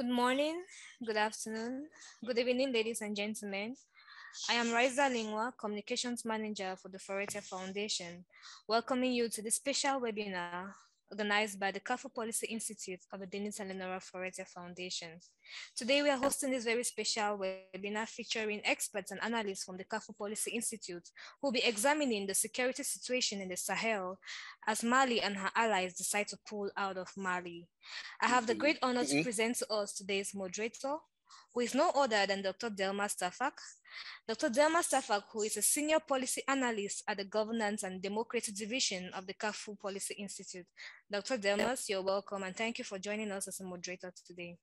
Good morning, good afternoon, good evening, ladies and gentlemen. I am Raisa Lingwa, Communications Manager for the Foretia Foundation, welcoming you to this special webinar organized by the CAFO Policy Institute of the Denis and Lenora Foretia Foundation. Today, we are hosting this very special webinar featuring experts and analysts from the CAFO Policy Institute who will be examining the security situation in the Sahel as Mali and her allies decide to pull out of Mali. I have the great honor to present to us today's moderator, who is no other than Dr. Delma Stafak. Dr. Delma Stafak, who is a senior policy analyst at the Governance and Democracy Division of the CAFO Policy Institute. Dr. Delmas, you're welcome and thank you for joining us as a moderator today.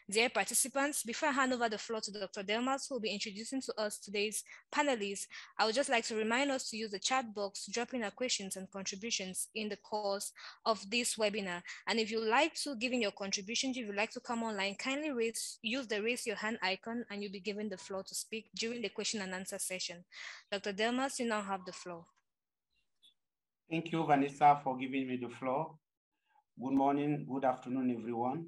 Dear participants, before I hand over the floor to Dr. Delmas, who will be introducing to us today's panelists, I would just like to remind us to use the chat box to drop in our questions and contributions in the course of this webinar. And if you'd like to give in your contributions, if you'd like to come online, kindly use the raise your hand icon and you'll be given the floor to speak during the question and answer session. Dr. Delmas, you now have the floor. Thank you, Vanessa, for giving me the floor. Good morning, good afternoon, everyone.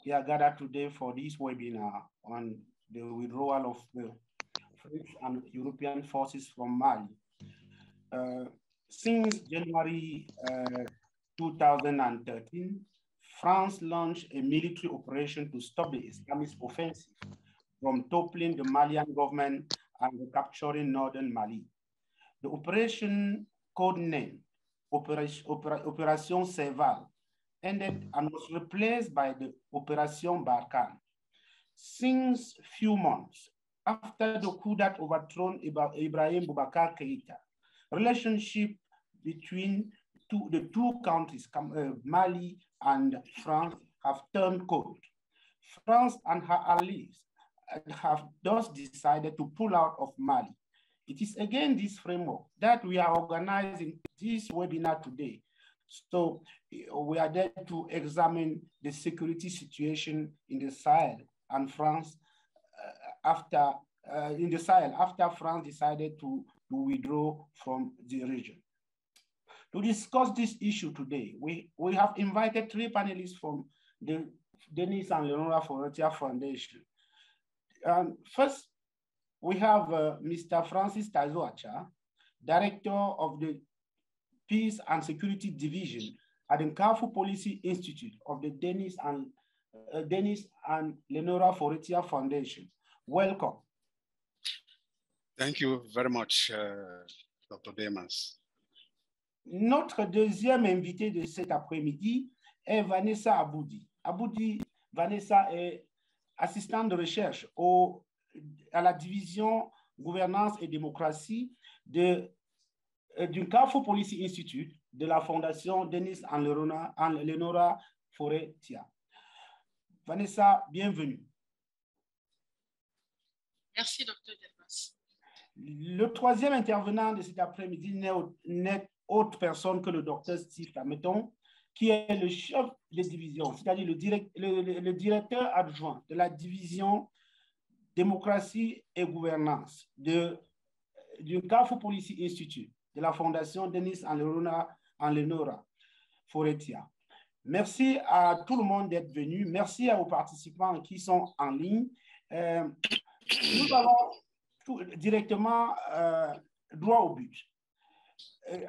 We are gathered today for this webinar on the withdrawal of the French and European forces from Mali. Since January 2013, France launched a military operation to stop the Islamist offensive from toppling the Malian government and capturing northern Mali. The operation, codenamed Operation Serval, ended and was replaced by the Operation Barkhane. Since few months after the coup that overthrown Ibrahim Boubacar Keïta, relationship between the two countries, Mali and France, have turned cold. France and her allies have thus decided to pull out of Mali. It is again this framework that we are organizing this webinar today. So we are there to examine the security situation in the Sahel and France after France decided to withdraw from the region. To discuss this issue today, we have invited three panelists from the Denis and Lenora Foretia Foundation. First, we have Mr. Francis Tazoacha, Director of the Peace and Security Division at the CAFO Policy Institute of the Denis and Lenora Foretia Foundation. Welcome. Thank you very much, Dr. Demas. Notre deuxième invité de cet après-midi est Vanessa Aboudi. Vanessa est assistante de recherche à la division Gouvernance et Démocratie du CAFO Policy Institute de la Fondation Denis and Lenora Foretia. Vanessa, bienvenue. Merci, Dr. Delmas. Le troisième intervenant de cet après-midi n'est autre personne que le Dr. Steve Tameton, qui est le chef de division, c'est-à-dire le directeur adjoint de la division Démocratie et Gouvernance du CAFO Policy Institute de la Fondation Denis and Lenora Foretia. Merci à tout le monde d'être venu. Merci aux participants qui sont en ligne. Nous allons directement droit au but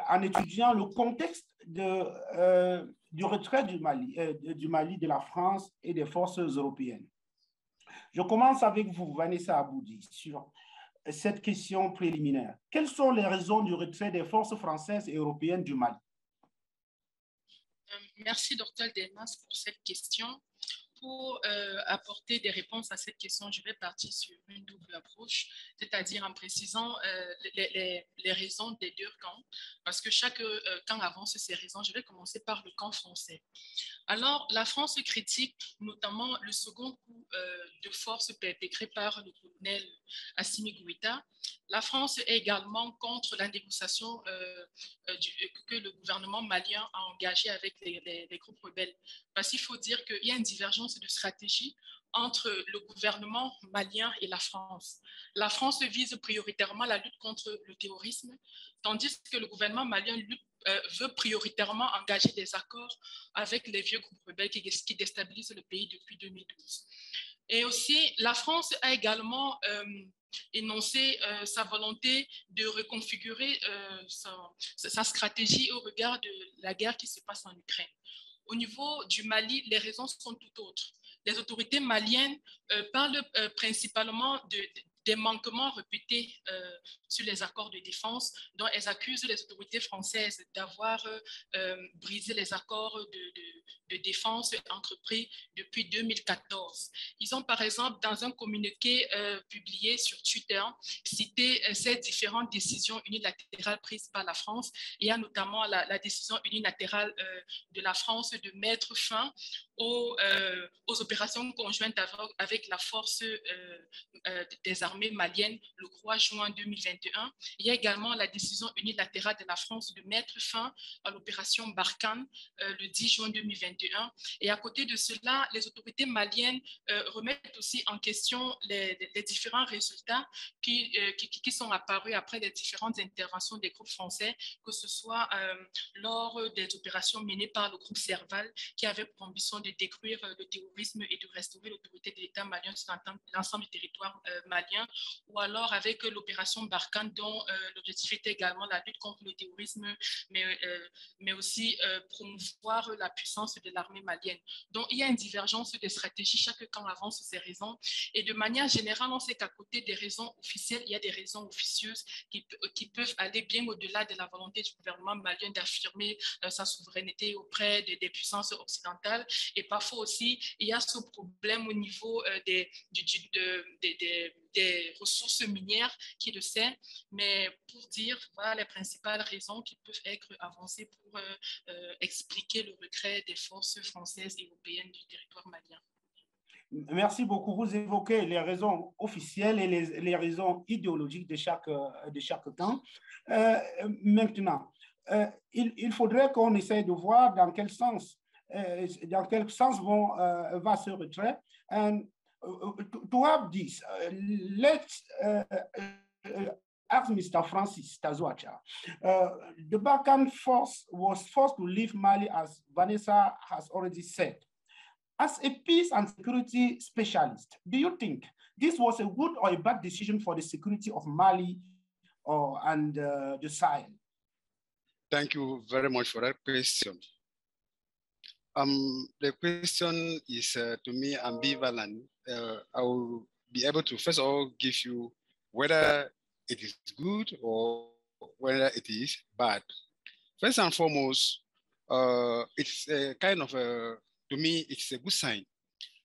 en étudiant le contexte du retrait du Mali de la France et des forces européennes. Je commence avec vous, Vanessa Aboudi, sur cette question préliminaire. Quelles sont les raisons du retrait des forces françaises et européennes du Mali? Merci, Dr. Delmas, pour cette question. Pour apporter des réponses à cette question, je vais partir sur une double approche, c'est-à-dire en précisant les raisons des deux camps, parce que chaque camp avance ses raisons. Je vais commencer par le camp français. Alors, la France critique notamment le second coup de force perpétré par le colonel Assimi Goïta. La France est également contre la négociation que le gouvernement malien a engagée avec les groupes rebelles. Parce qu'il faut dire qu'il y a une divergence de stratégie entre le gouvernement malien et la France. La France vise prioritairement la lutte contre le terrorisme, tandis que le gouvernement malien veut prioritairement engager des accords avec les vieux groupes rebelles qui déstabilisent le pays depuis 2012. Et aussi, la France a également énoncé sa volonté de reconfigurer sa stratégie au regard de la guerre qui se passe en Ukraine. Au niveau du Mali, les raisons sont tout autres. Les autorités maliennes parlent principalement des manquements répétés sur les accords de défense, dont elles accusent les autorités françaises d'avoir brisé les accords de défense entrepris depuis 2014. Ils ont par exemple, dans un communiqué publié sur Twitter, cité ces différentes décisions unilatérales prises par la France. Il y a notamment la décision unilatérale de la France de mettre fin aux opérations conjointes avec la force des armées maliennes le 3 juin 2021. Il y a également la décision unilatérale de la France de mettre fin à l'opération Barkhane le 10 juin 2021. Et à côté de cela, les autorités maliennes remettent aussi en question les différents résultats qui sont apparus après les différentes interventions des groupes français, que ce soit lors des opérations menées par le groupe Serval, qui avait pour ambition de détruire le terrorisme et de restaurer l'autorité de l'État malien sur l'ensemble du territoire malien, ou alors avec l'opération Barkhane, dont l'objectif était également la lutte contre le terrorisme, mais aussi promouvoir la puissance de l'armée malienne. Donc, il y a une divergence de stratégie, chaque camp avance ses raisons, et de manière générale, on sait qu'à côté des raisons officielles, il y a des raisons officieuses qui peuvent aller bien au-delà de la volonté du gouvernement malien d'affirmer sa souveraineté auprès des puissances occidentales. Et parfois aussi, il y a ce problème au niveau des ressources minières qui le sait, mais pour dire voilà les principales raisons qui peuvent être avancées pour expliquer le retrait des forces françaises et européennes du territoire malien. Merci beaucoup. Vous évoquez les raisons officielles et les raisons idéologiques de chaque camp. Maintenant, il faudrait qu'on essaye de voir dans quel sens va ce retrait. And to have this, let's ask Mr. Francis Tazwacha. The Barkhane force was forced to leave Mali, as Vanessa has already said. As a peace and security specialist, do you think this was a good or a bad decision for the security of Mali and the Sahel? Thank you very much for that question. The question is to me ambivalent. I will be able to first of all give you whether it is good or whether it is bad. First and foremost, it's a kind of to me, it's a good sign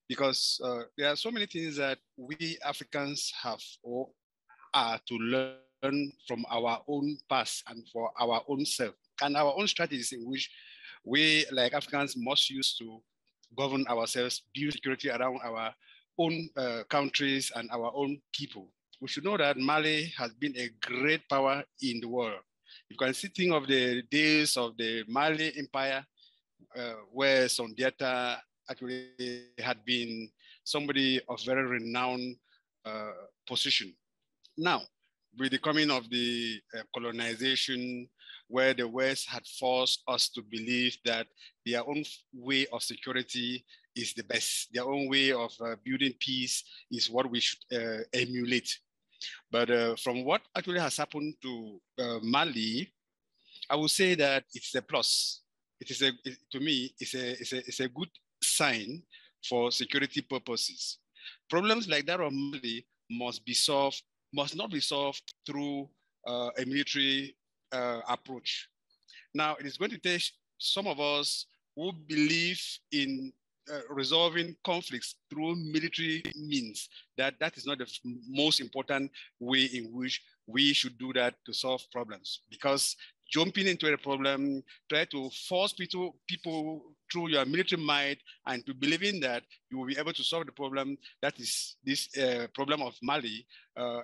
because there are so many things that we Africans have or are to learn from our own past and for our own self and our own strategies in which we, like Africans, must use to govern ourselves, build security around our own countries and our own people. We should know that Mali has been a great power in the world. You can see, think of the days of the Mali Empire, where Sondiata actually had been somebody of very renowned position. Now, with the coming of the colonization, where the West had forced us to believe that their own way of security is the best, their own way of building peace is what we should emulate. But from what actually has happened to Mali, I would say that it's a plus. To me, it's a good sign for security purposes. Problems like that of Mali must not be solved through a military approach. Now, it is going to take some of us who believe in resolving conflicts through military means, that is not the most important way in which we should do that to solve problems. Because jumping into a problem, try to force people through your military might and to believing that you will be able to solve the problem, that is this problem of Mali,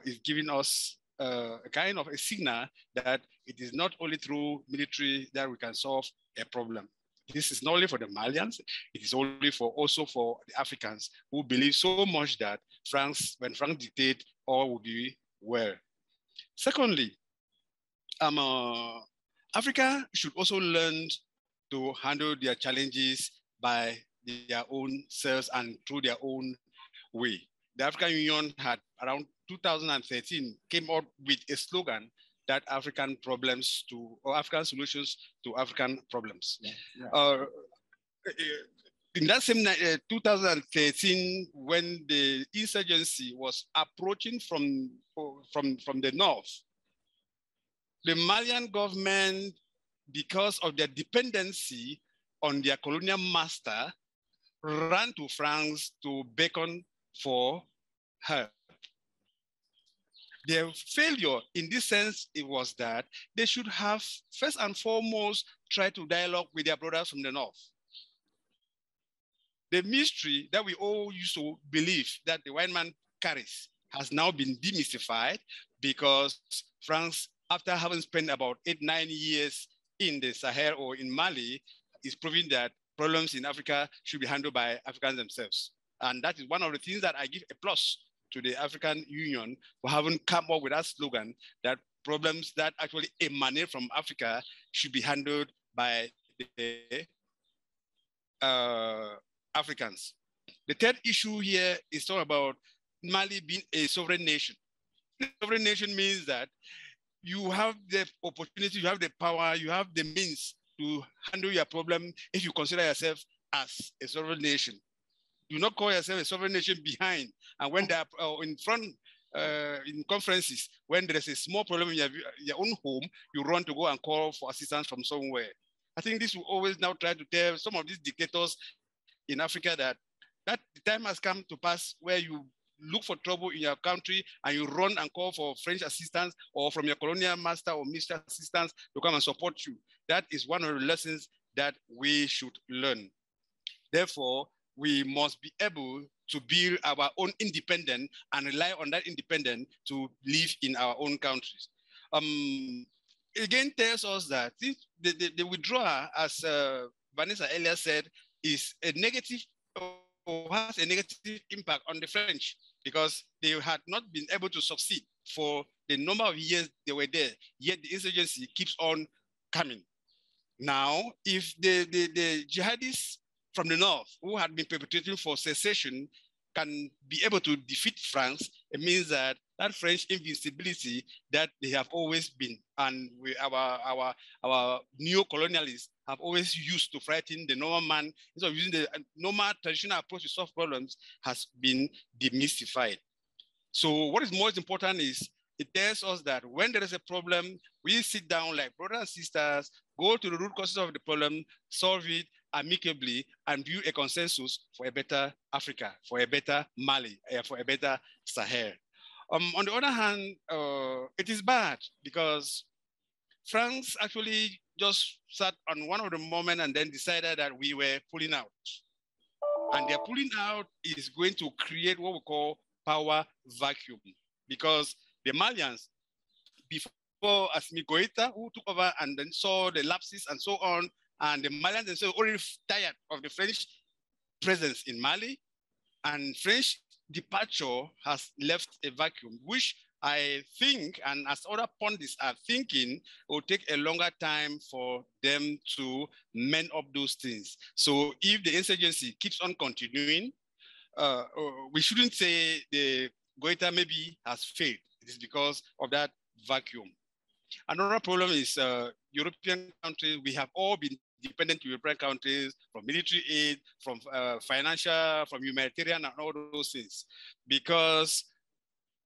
is giving us a kind of a signal that it is not only through military that we can solve a problem. This is not only for the Malians, it is also for the Africans who believe so much that when France dictates, all will be well. Secondly, I'm Africa should also learn to handle their challenges by their own selves and through their own way. The African Union had around 2013 came up with a slogan that African problems to, or African solutions to African problems. Yeah. In that same 2013, when the insurgency was approaching from the north, the Malian government, because of their dependency on their colonial master, ran to France to beckon for help. Their failure in this sense, it was that they should have first and foremost tried to dialogue with their brothers from the north. The mystery that we all used to believe that the white man carries has now been demystified, because France, after having spent about 8-9 years in the Sahel or in Mali, is proving that problems in Africa should be handled by Africans themselves. And that is one of the things that I give a plus to the African Union for having come up with that slogan, that problems that actually emanate from Africa should be handled by the Africans. The third issue here is talking about Mali being a sovereign nation. Sovereign nation means that you have the opportunity, you have the power, you have the means to handle your problem if you consider yourself as a sovereign nation. Do not call yourself a sovereign nation behind. And when they are in front, in conferences, when there is a small problem in your own home, you run to go and call for assistance from somewhere. I think this will always now try to tell some of these dictators in Africa that the time has come to pass where you look for trouble in your country and you run and call for French assistance or from your colonial master or Mr. assistance to come and support you. That is one of the lessons that we should learn. Therefore, we must be able to build our own independence and rely on that independence to live in our own countries. Again, tells us that the withdrawal, as Vanessa earlier said, is a negative or has a negative impact on the French, because they had not been able to succeed for the number of years they were there, yet the insurgency keeps on coming. Now, if the jihadists from the north who had been perpetrating for secession can be able to defeat France, it means that that French invincibility that they have always been, and our neo-colonialists have always used to frighten the normal man, instead of using the normal traditional approach to solve problems, has been demystified. So what is most important is it tells us that when there is a problem, we sit down like brothers and sisters, go to the root causes of the problem, solve it amicably, and build a consensus for a better Africa, for a better Mali, for a better Sahel. On the other hand, it is bad because France actually just sat on one of the moments and then decided that we were pulling out. And their pulling out is going to create what we call power vacuum, because the Malians, before Assimi Goïta, who took over and then saw the lapses and so on, and the Malians themselves already tired of the French presence in Mali, and French departure has left a vacuum, which I think, and as other pundits are thinking, will take a longer time for them to mend up those things. So if the insurgency keeps on continuing, we shouldn't say the Goïta maybe has failed. It is because of that vacuum. Another problem is European countries. We have all been dependent to European countries from military aid, from financial, from humanitarian, and all those things. Because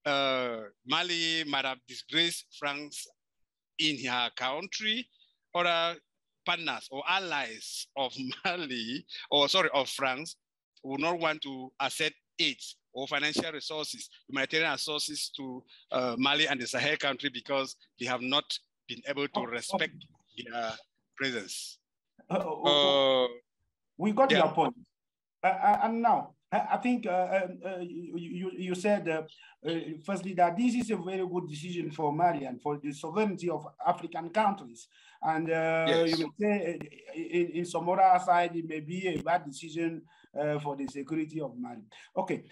Mali might have disgraced France in her country, other partners or allies of Mali, or sorry, of France, would not want to accept aid or financial resources, humanitarian resources to Mali and the Sahel country, because they have not been able to respect their presence. We got your point. And now, I think you said firstly that this is a very good decision for Mali and for the sovereignty of African countries. And Yes. you may say in some other side, it may be a bad decision for the security of Mali. Okay,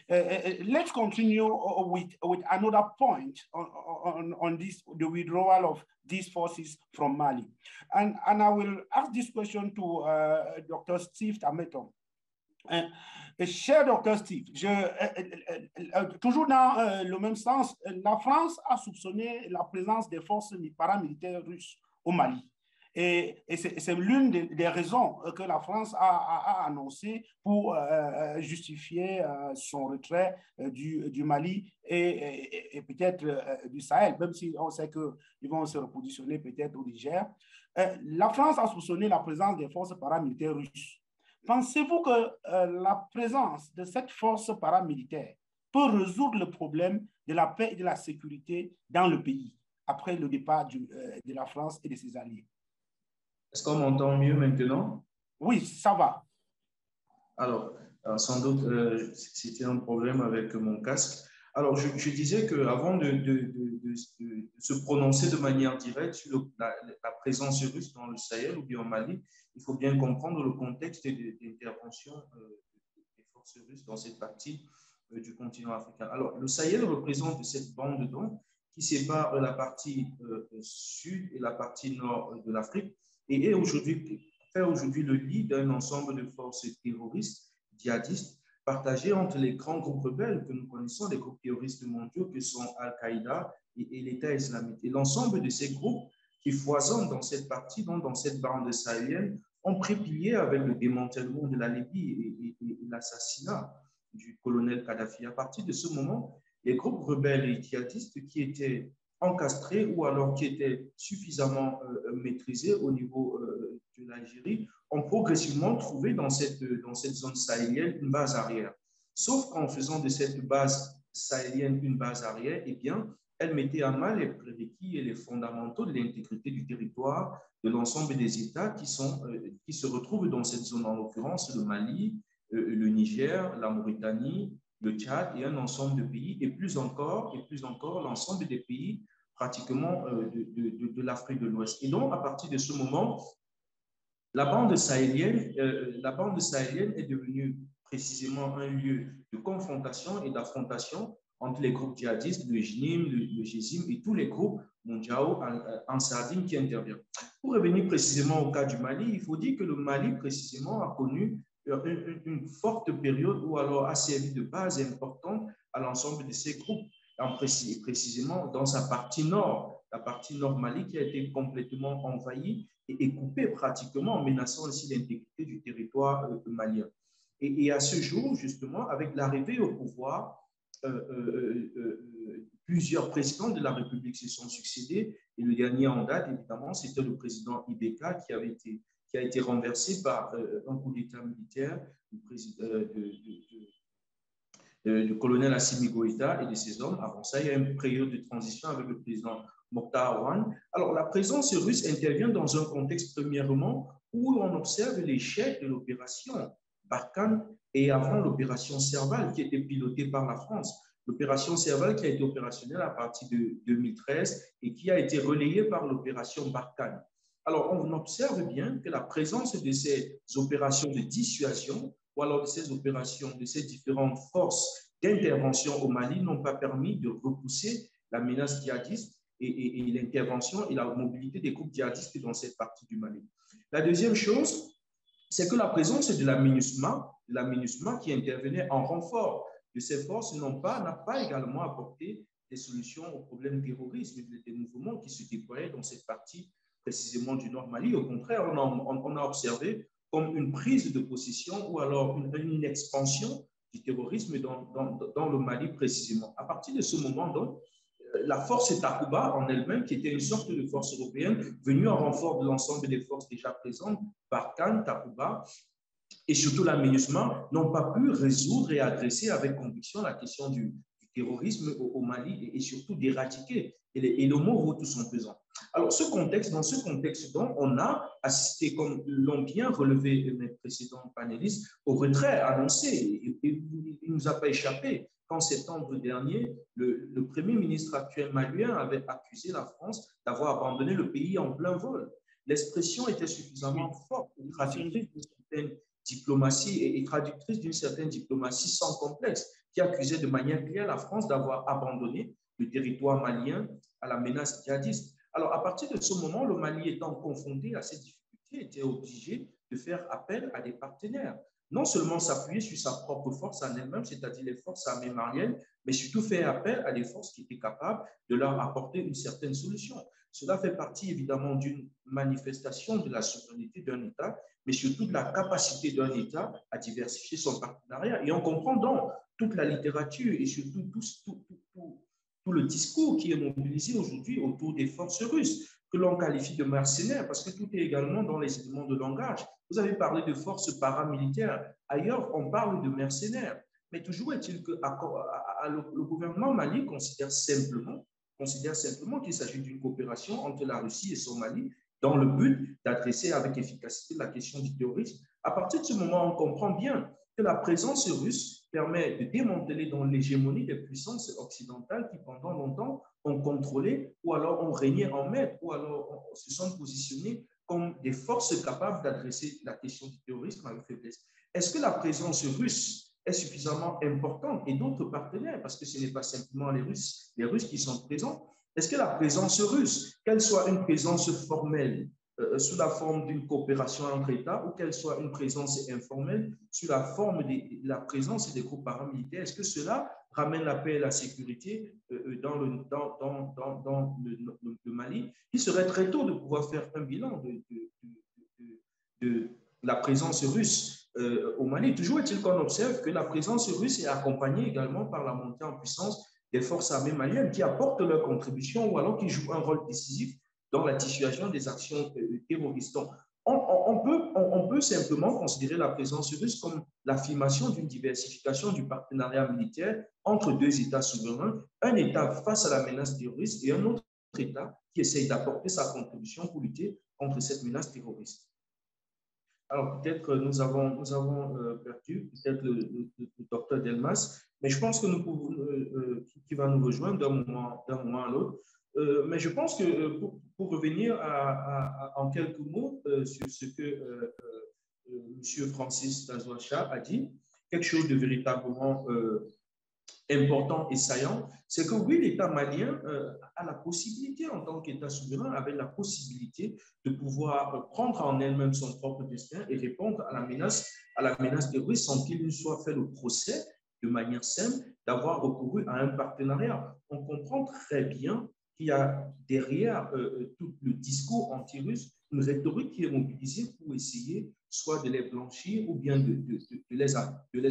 let's continue with another point on this, the withdrawal of these forces from Mali. And I will ask this question to Dr. Steve Tameton. Cher Dr. Steve, toujours dans le même sens, la France a soupçonné la présence des forces paramilitaires russes au Mali. Et c'est l'une des raisons que la France a annoncé pour justifier son retrait du Mali et peut-être du Sahel, même si on sait qu'ils vont se repositionner peut-être au Niger. La France a soupçonné la présence des forces paramilitaires russes. Pensez-vous que la présence de cette force paramilitaire peut résoudre le problème de la paix et de la sécurité dans le pays après le départ de la France et de ses alliés? Est-ce qu'on m'entend mieux maintenant? Oui, ça va. Alors, sans doute, c'était un problème avec mon casque. Alors, je disais qu'avant de se prononcer de manière directe sur la présence russe dans le Sahel ou bien au Mali, il faut bien comprendre le contexte d'intervention des forces russes dans cette partie du continent africain. Alors, le Sahel représente cette bande d'eau qui sépare la partie sud et la partie nord de l'Afrique et fait aujourd'hui le lit d'un ensemble de forces terroristes, djihadistes, partagés entre les grands groupes rebelles que nous connaissons, les groupes terroristes mondiaux que sont Al-Qaïda et l'État islamique. Et l'ensemble de ces groupes qui foisonnent dans cette partie, donc dans cette bande sahélienne, ont prépillé avec le démantèlement de la Libye et l'assassinat du colonel Kadhafi. À partir de ce moment, les groupes rebelles et djihadistes qui étaient encastrés ou alors qui étaient suffisamment maîtrisés au niveau de l'Algérie ont progressivement trouvé dans cette zone sahélienne une base arrière. Sauf qu'en faisant de cette base sahélienne une base arrière, eh bien, elle mettait à mal les prérequis et les fondamentaux de l'intégrité du territoire de l'ensemble des États qui se retrouvent dans cette zone, en l'occurrence le Mali, le Niger, la Mauritanie, le Tchad et un ensemble de pays, et plus encore l'ensemble des pays pratiquement de l'Afrique de l'Ouest. Et donc, à partir de ce moment, la bande sahélienne est devenue précisément un lieu de confrontation et d'affrontation entre les groupes djihadistes, le JNIM, le JESIM et tous les groupes mondiaux en Sardine qui interviennent. Pour revenir précisément au cas du Mali, il faut dire que le Mali précisément a connu une forte période où alors a servi de base importante à l'ensemble de ces groupes, précisément dans sa partie nord, la partie nord Mali qui a été complètement envahie et coupée pratiquement, menaçant aussi l'intégrité du territoire malien. Et à ce jour, justement, avec l'arrivée au pouvoir, plusieurs présidents de la République se sont succédés et le dernier en date, évidemment, c'était le président Ibeka qui a été renversé par un coup d'État militaire du colonel Assimi Goïta et de ses hommes. Avant ça, il y a une période de transition avec le président Mokhtar Awan. Alors, la présence russe intervient dans un contexte, premièrement, où on observe l'échec de l'opération Barkhane et avant l'opération Serval qui était pilotée par la France. L'opération Serval qui a été opérationnelle à partir de 2013 et qui a été relayée par l'opération Barkhane. Alors, on observe bien que la présence de ces opérations de dissuasion ou alors de ces opérations, de ces différentes forces d'intervention au Mali n'ont pas permis de repousser la menace djihadiste et l'intervention et la mobilité des groupes djihadistes dans cette partie du Mali. La deuxième chose, c'est que la présence de la MINUSMA qui intervenait en renfort de ces forces n'a pas également apporté des solutions aux problèmes terroristes, des mouvements qui se déployaient dans cette partie précisément du Nord Mali. Au contraire, on a observé comme une prise de possession ou alors une expansion du terrorisme dans le Mali précisément. À partir de ce moment, donc, la force Takuba en elle-même, qui était une sorte de force européenne, venue en renfort de l'ensemble des forces déjà présentes, Barkhane, Takuba, et surtout la MINUSMA, n'ont pas pu résoudre et adresser avec conviction la question du terrorisme au Mali et surtout d'éradiquer. Et le mot vaut tout son pesant. Alors, dans ce contexte, donc, on a assisté, comme l'ont bien relevé mes précédents panélistes, au retrait annoncé. Et il ne nous a pas échappé qu'en septembre dernier, le Premier ministre actuel malien avait accusé la France d'avoir abandonné le pays en plein vol. L'expression était suffisamment forte et traductrice d'une certaine diplomatie et traductrice d'une certaine diplomatie sans complexe, qui accusait de manière claire la France d'avoir abandonné le territoire malien à la menace djihadiste. Alors, à partir de ce moment, le Mali étant confronté à ces difficultés, était obligé de faire appel à des partenaires. Non seulement s'appuyer sur sa propre force en elle-même, c'est-à-dire les forces armées maliennes, mais surtout faire appel à des forces qui étaient capables de leur apporter une certaine solution. Cela fait partie évidemment d'une manifestation de la souveraineté d'un État, mais surtout de la capacité d'un État à diversifier son partenariat. Et on comprend donc toute la littérature et surtout tout le discours qui est mobilisé aujourd'hui autour des forces russes, que l'on qualifie de mercenaires, parce que tout est également dans les éléments de langage. Vous avez parlé de forces paramilitaires. Ailleurs, on parle de mercenaires. Mais toujours est-il que le gouvernement mali considère simplement qu'il s'agit d'une coopération entre la Russie et son Mali dans le but d'adresser avec efficacité la question du terrorisme. À partir de ce moment, on comprend bien que la présence russe permet de démanteler dans l'hégémonie des puissances occidentales qui, pendant longtemps, ont contrôlé ou alors ont régné en maître ou alors se sont positionnés comme des forces capables d'adresser la question du terrorisme avec faiblesse. Est-ce que la présence russe est suffisamment importante et d'autres partenaires, parce que ce n'est pas simplement les Russes qui sont présents, est-ce que la présence russe, qu'elle soit une présence formelle sous la forme d'une coopération entre États ou qu'elle soit une présence informelle sous la forme de la présence des groupes paramilitaires, est-ce que cela ramène la paix et la sécurité dans le Mali? Il serait très tôt de pouvoir faire un bilan de la présence russe au Mali. Toujours est-il qu'on observe que la présence russe est accompagnée également par la montée en puissance des forces armées maliennes qui apportent leur contribution ou alors qui jouent un rôle décisif dans la dissuasion des actions terroristes. On peut simplement considérer la présence russe comme l'affirmation d'une diversification du partenariat militaire entre deux États souverains, un État face à la menace terroriste et un autre État qui essaye d'apporter sa contribution pour lutter contre cette menace terroriste. Alors, peut-être que nous avons perdu peut-être le docteur Delmas, mais je pense que nous pouvons, qui va nous rejoindre d'un moment à l'autre. Mais je pense que pour revenir en quelques mots sur ce que M. Francis Tazouacha a dit, quelque chose de véritablement important et saillant, c'est que oui, l'État malien a la possibilité, en tant qu'État souverain, avait la possibilité de pouvoir prendre en elle-même son propre destin et répondre à la menace terroriste sans qu'il ne soit fait le procès de manière simple d'avoir recouru à un partenariat. On comprend très bien qu'il y a derrière tout le discours anti-russe une rhétorique qui est mobilisée pour essayer soit de les blanchir ou bien de les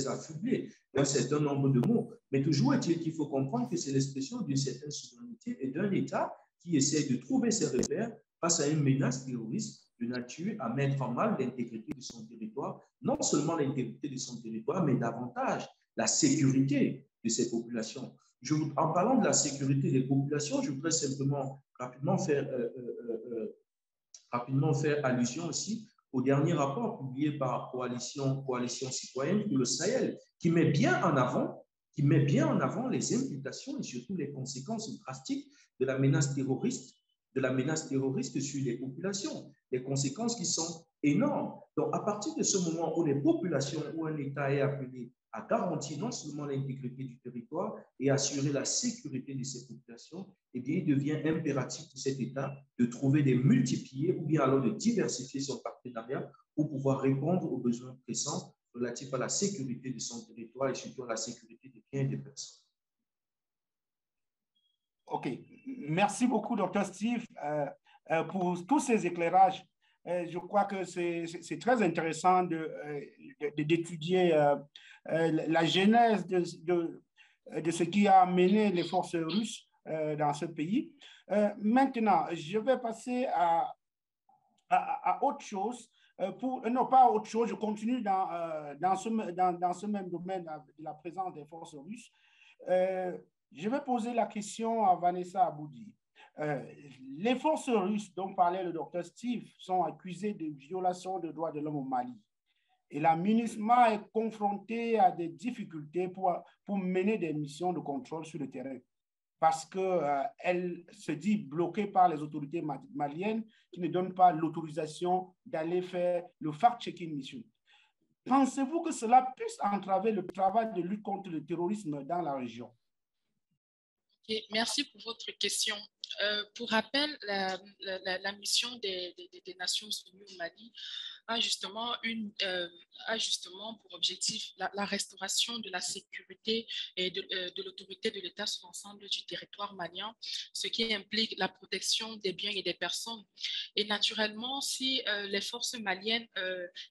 affubler d'un certain nombre de mots. Mais toujours est-il qu'il faut comprendre que c'est l'expression d'une certaine souveraineté et d'un État qui essaie de trouver ses repères face à une menace terroriste de nature à mettre en mal l'intégrité de son territoire, non seulement l'intégrité de son territoire, mais davantage la sécurité de ses populations. En parlant de la sécurité des populations, je voudrais simplement rapidement faire allusion aussi au dernier rapport publié par Coalition Citoyenne pour le Sahel, qui met bien en avant les implications et surtout les conséquences drastiques de la menace terroriste sur les populations, les conséquences qui sont énormes. Donc, à partir de ce moment où les populations, où un État est appelé à garantir non seulement l'intégrité du territoire et assurer la sécurité de ces populations, eh bien, il devient impératif pour cet État de trouver des multipliés ou bien alors de diversifier son partenariat pour pouvoir répondre aux besoins pressants relatifs à la sécurité de son territoire et surtout à la sécurité des biens et des personnes. OK. Merci beaucoup, Dr. Steve, pour tous ces éclairages. Je crois que c'est très intéressant d'étudier la genèse de ce qui a amené les forces russes dans ce pays. Maintenant, je vais passer à autre chose. Non, pas autre chose, je continue dans ce même domaine de la présence des forces russes. Je vais poser la question à Vanessa Aboudi. Les forces russes dont parlait le docteur Steve sont accusées de violation des droits de l'homme au Mali. Et la MINUSMA est confrontée à des difficultés pour mener des missions de contrôle sur le terrain parce qu'elle se dit bloquée par les autorités maliennes qui ne donnent pas l'autorisation d'aller faire le fact-checking mission. Pensez-vous que cela puisse entraver le travail de lutte contre le terrorisme dans la région? Okay, merci pour votre question. Pour rappel, la mission des Nations Unies au Mali a justement pour objectif la restauration de la sécurité et de l'autorité de l'État sur l'ensemble du territoire malien, ce qui implique la protection des biens et des personnes. Et naturellement, si les forces maliennes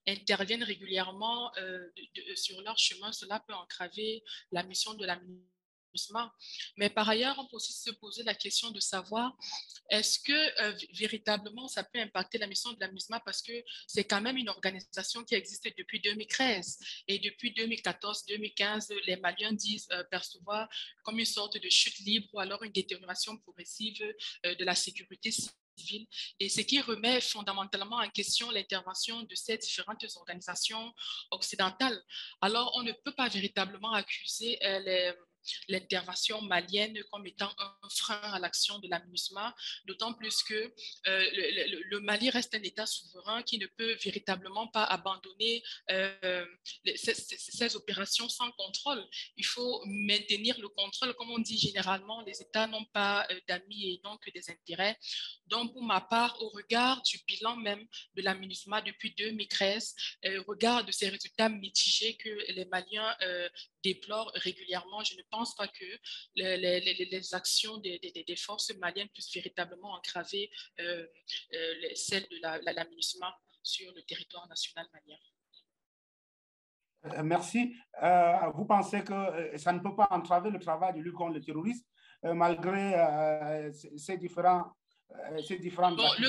interviennent régulièrement sur leur chemin, cela peut entraver la mission de la MINUSMA. Mais par ailleurs, on peut aussi se poser la question de savoir est-ce que véritablement ça peut impacter la mission de la MINUSMA parce que c'est quand même une organisation qui existe depuis 2013 et depuis 2014-2015, les Maliens disent percevoir comme une sorte de chute libre ou alors une détérioration progressive de la sécurité civile. Et ce qui remet fondamentalement en question l'intervention de ces différentes organisations occidentales. Alors, on ne peut pas véritablement accuser l'intervention malienne comme étant un frein à l'action de la MINUSMA, d'autant plus que le Mali reste un État souverain qui ne peut véritablement pas abandonner ces opérations sans contrôle. Il faut maintenir le contrôle. Comme on dit généralement, les États n'ont pas d'amis et n'ont que des intérêts. Donc, pour ma part, au regard du bilan même de la MINUSMA depuis 2013, au regard de ces résultats mitigés que les Maliens déplorent régulièrement, je ne pense pas que les actions des forces maliennes puissent véritablement entraver celles de la MINUSMA sur le territoire national malien. Merci. Vous pensez que ça ne peut pas entraver le travail de lutte contre le terrorisme malgré ces différentes bon, le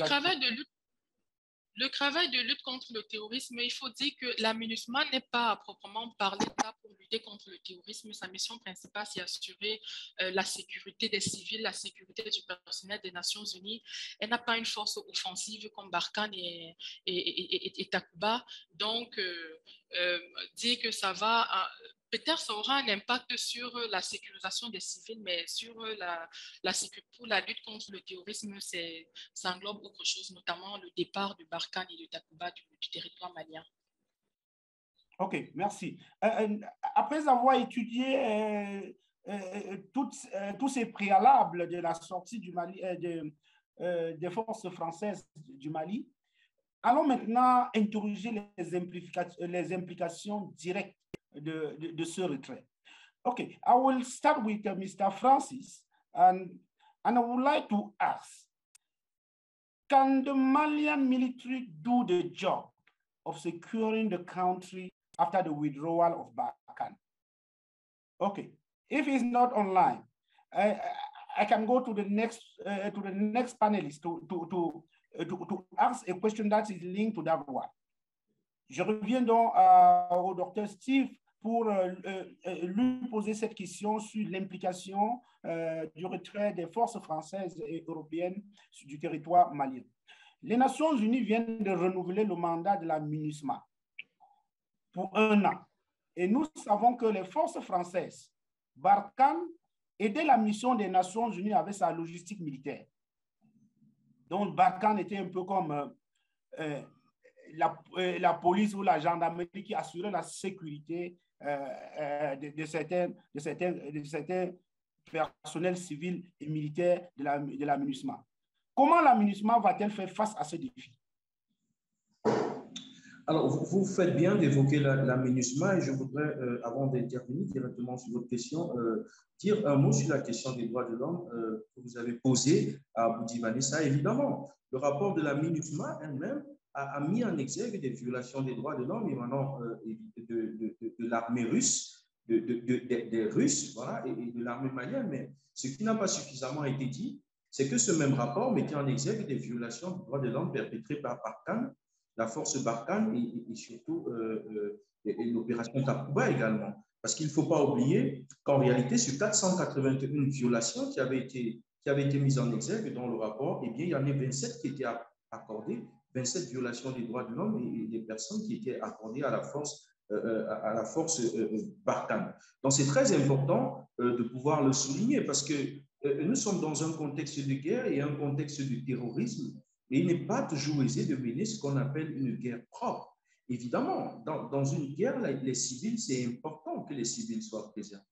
travail de lutte contre le terrorisme, il faut dire que la MINUSMA n'est pas à proprement parler là pour lutter contre le terrorisme. Sa mission principale, c'est assurer la sécurité des civils, la sécurité du personnel des Nations Unies. Elle n'a pas une force offensive comme Barkhane et Takuba. Donc, dire que ça va... Peut-être ça aura un impact sur la sécurisation des civils, mais sur pour la lutte contre le terrorisme, ça englobe autre chose, notamment le départ de Barkhane et de Takuba du territoire malien. OK, merci. Après avoir étudié tous ces préalables de la sortie du Mali, des forces françaises du Mali, allons maintenant interroger les implications directes de ce retrait. Okay, I will start with Mr. Francis, and I would like to ask, can the Malian military do the job of securing the country after the withdrawal of Barkhane? Okay, if he's not online, I can go to the next panelist to ask a question that is linked to that one. Je reviens donc au docteur Steve pour lui poser cette question sur l'implication du retrait des forces françaises et européennes du territoire malien. Les Nations Unies viennent de renouveler le mandat de la MINUSMA pour 1 an. Et nous savons que les forces françaises, Barkhane, aidaient la mission des Nations Unies avec sa logistique militaire. Donc, Barkhane était un peu comme la police ou la gendarmerie qui assurait la sécurité de certains personnels civils et militaires de la MINUSMA. Comment la MINUSMA va-t-elle faire face à ce défi? Alors, vous faites bien d'évoquer la MINUSMA et je voudrais, avant d'intervenir directement sur votre question, dire un mot sur la question des droits de l'homme que vous avez posée à Aboudi Vanessa. Évidemment, le rapport de la MINUSMA elle-même a mis en exergue des violations des droits de l'homme émanant de l'armée russe, des Russes, voilà, et de l'armée malienne. Mais ce qui n'a pas suffisamment été dit, c'est que ce même rapport mettait en exergue des violations des droits de l'homme perpétrées par Barkhane, la force Barkhane et surtout l'opération Takuba également. Parce qu'il ne faut pas oublier qu'en réalité, sur 481 violations qui avaient qui avaient été mises en exergue dans le rapport, eh bien, il y en a 27 qui étaient accordées, 27 violations des droits de l'homme et des personnes qui étaient accordées à la force Barkhane. Donc, c'est très important de pouvoir le souligner parce que nous sommes dans un contexte de guerre et un contexte de terrorisme et il n'est pas toujours aisé de mener ce qu'on appelle une guerre propre. Évidemment, dans une guerre, les civils, c'est important que les civils soient préservés.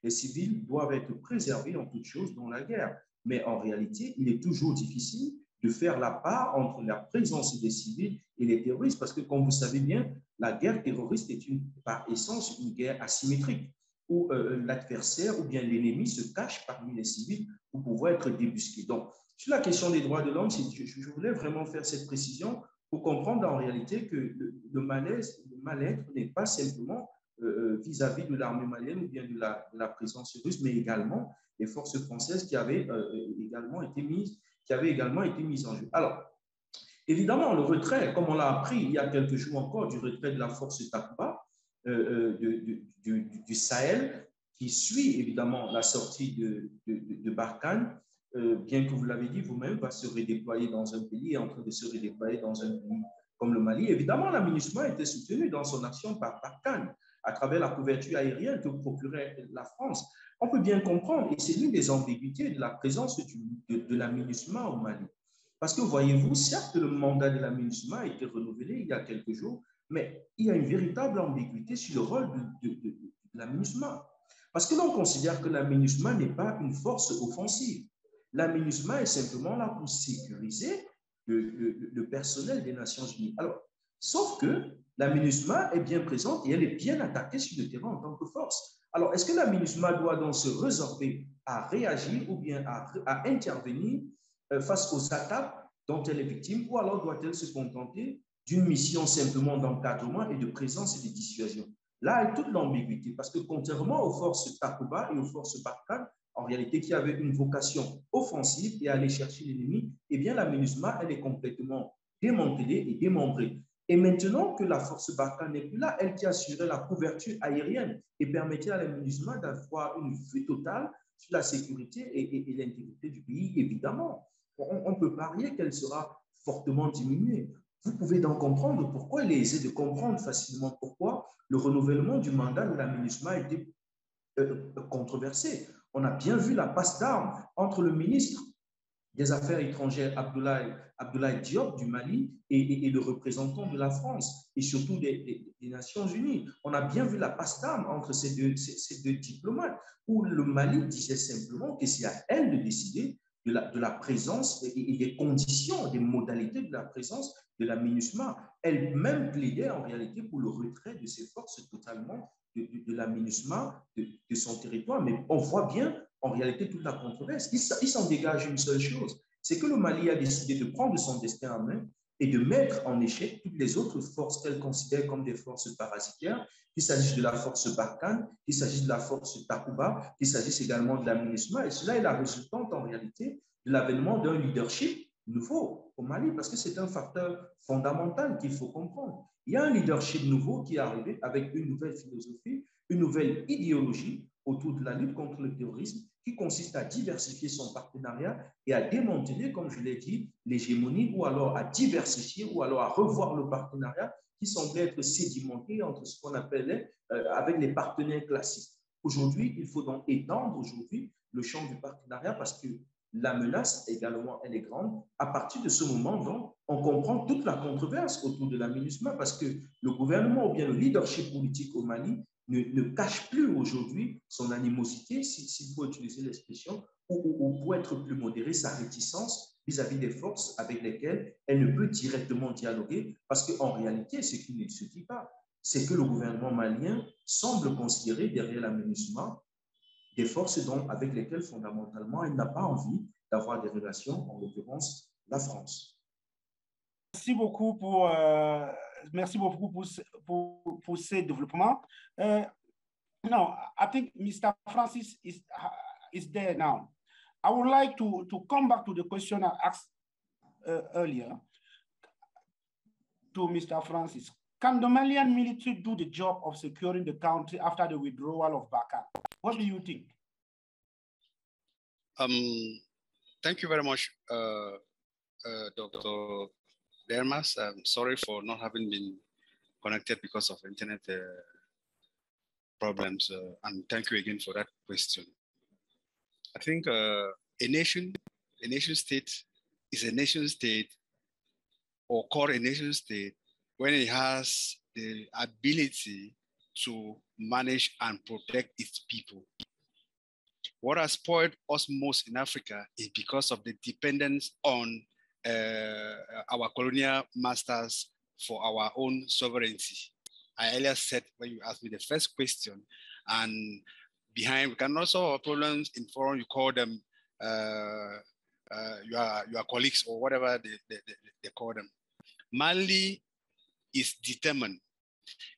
Les civils doivent être préservés en toute chose dans la guerre. Mais en réalité, il est toujours difficile de faire la part entre la présence des civils et les terroristes, parce que, comme vous savez bien, la guerre terroriste est par essence une guerre asymétrique, où l'adversaire ou bien l'ennemi se cache parmi les civils pour pouvoir être débusqué. Donc, sur la question des droits de l'homme, je voulais vraiment faire cette précision pour comprendre en réalité que le mal-être n'est pas simplement vis-à-vis de l'armée malienne ou bien de la présence russe, mais également les forces françaises qui avaient également été mises en jeu. Alors, évidemment, le retrait, comme on l'a appris il y a quelques jours encore, du retrait de la force Takuba du Sahel, qui suit évidemment la sortie de Barkhane, bien que vous l'avez dit vous-même, va se redéployer dans un pays, est en train de se redéployer dans un pays comme le Mali. Évidemment, la MINUSMA était soutenue dans son action par Barkhane, à travers la couverture aérienne que procurait la France. On peut bien comprendre, et c'est l'une des ambiguïtés de la présence de la MINUSMA au Mali. Parce que voyez-vous, certes, le mandat de la MINUSMA a été renouvelé il y a quelques jours, mais il y a une véritable ambiguïté sur le rôle de la MINUSMA. Parce que l'on considère que la MINUSMA n'est pas une force offensive. La MINUSMA est simplement là pour sécuriser le personnel des Nations Unies. Alors, sauf que la MINUSMA est bien présente et elle est bien attaquée sur le terrain en tant que force. Alors, est-ce que la MINUSMA doit donc se résorber à réagir ou bien à intervenir face aux attaques dont elle est victime, ou alors doit-elle se contenter d'une mission simplement d'encadrement et de présence et de dissuasion? Là est toute l'ambiguïté, parce que contrairement aux forces Takuba et aux forces Barkhane, en réalité qui avaient une vocation offensive et aller chercher l'ennemi, eh bien la MINUSMA, elle est complètement démantelée et démembrée. Et maintenant que la force Barkhane n'est plus là, elle qui assurait la couverture aérienne et permettait à la MINUSMA d'avoir une vue totale sur la sécurité et l'intégrité du pays, évidemment. On peut parier qu'elle sera fortement diminuée. Vous pouvez donc comprendre pourquoi il est aisé de comprendre facilement pourquoi le renouvellement du mandat de la MINUSMA a été controversé. On a bien vu la passe d'armes entre le ministre des Affaires étrangères Abdoulaye Diop du Mali et le représentant de la France et surtout des Nations Unies. On a bien vu la passe d'armes entre ces deux diplomates où le Mali disait simplement que c'est à elle de décider de la présence et des conditions, des modalités de la présence de la MINUSMA. Elle-même plaidait en réalité pour le retrait de ses forces totalement de la MINUSMA, de son territoire. Mais on voit bien en réalité toute la controverse. Il s'en dégage une seule chose, c'est que le Mali a décidé de prendre son destin en main et de mettre en échec toutes les autres forces qu'elle considère comme des forces parasitaires, qu'il s'agisse de la force Barkhane, qu'il s'agisse de la force Takuba, qu'il s'agisse également de la MINUSMA. Et cela est la résultante en réalité de l'avènement d'un leadership nouveau au Mali, parce que c'est un facteur fondamental qu'il faut comprendre. Il y a un leadership nouveau qui est arrivé avec une nouvelle philosophie, une nouvelle idéologie autour de la lutte contre le terrorisme qui consiste à diversifier son partenariat et à démanteler, comme je l'ai dit, l'hégémonie ou alors à diversifier ou alors à revoir le partenariat qui semblait être sédimenté entre ce qu'on appelait avec les partenaires classiques. Aujourd'hui, il faut donc étendre aujourd'hui le champ du partenariat parce que la menace également, elle est grande. À partir de ce moment, donc, on comprend toute la controverse autour de la MINUSMA parce que le gouvernement ou bien le leadership politique au Mali ne cache plus aujourd'hui son animosité, s'il faut utiliser l'expression, ou pour être plus modéré, sa réticence vis-à-vis des forces avec lesquelles elle ne peut directement dialoguer, parce qu'en réalité, ce qui ne se dit pas, c'est que le gouvernement malien semble considérer derrière la MINUSMA des forces avec lesquelles fondamentalement elle n'a pas envie d'avoir des relations, en l'occurrence la France. Merci beaucoup pour ces développements. Now, I think Mr. Francis is there now. I would like to come back to the question I asked earlier to Mr. Francis. Can the Malian military do the job of securing the country after the withdrawal of Barkhane? What do you think? Thank you very much, Dr. Dermas. I'm sorry for not having been connected because of internet problems, and thank you again for that question. I think a nation state is a nation state or called a nation state when it has the ability to manage and protect its people. What has spoiled us most in Africa is because of the dependence on our colonial masters for our own sovereignty. I earlier said when you asked me the first question, and behind, we can also have problems in foreign, you call them your colleagues or whatever they call them. Mali is determined.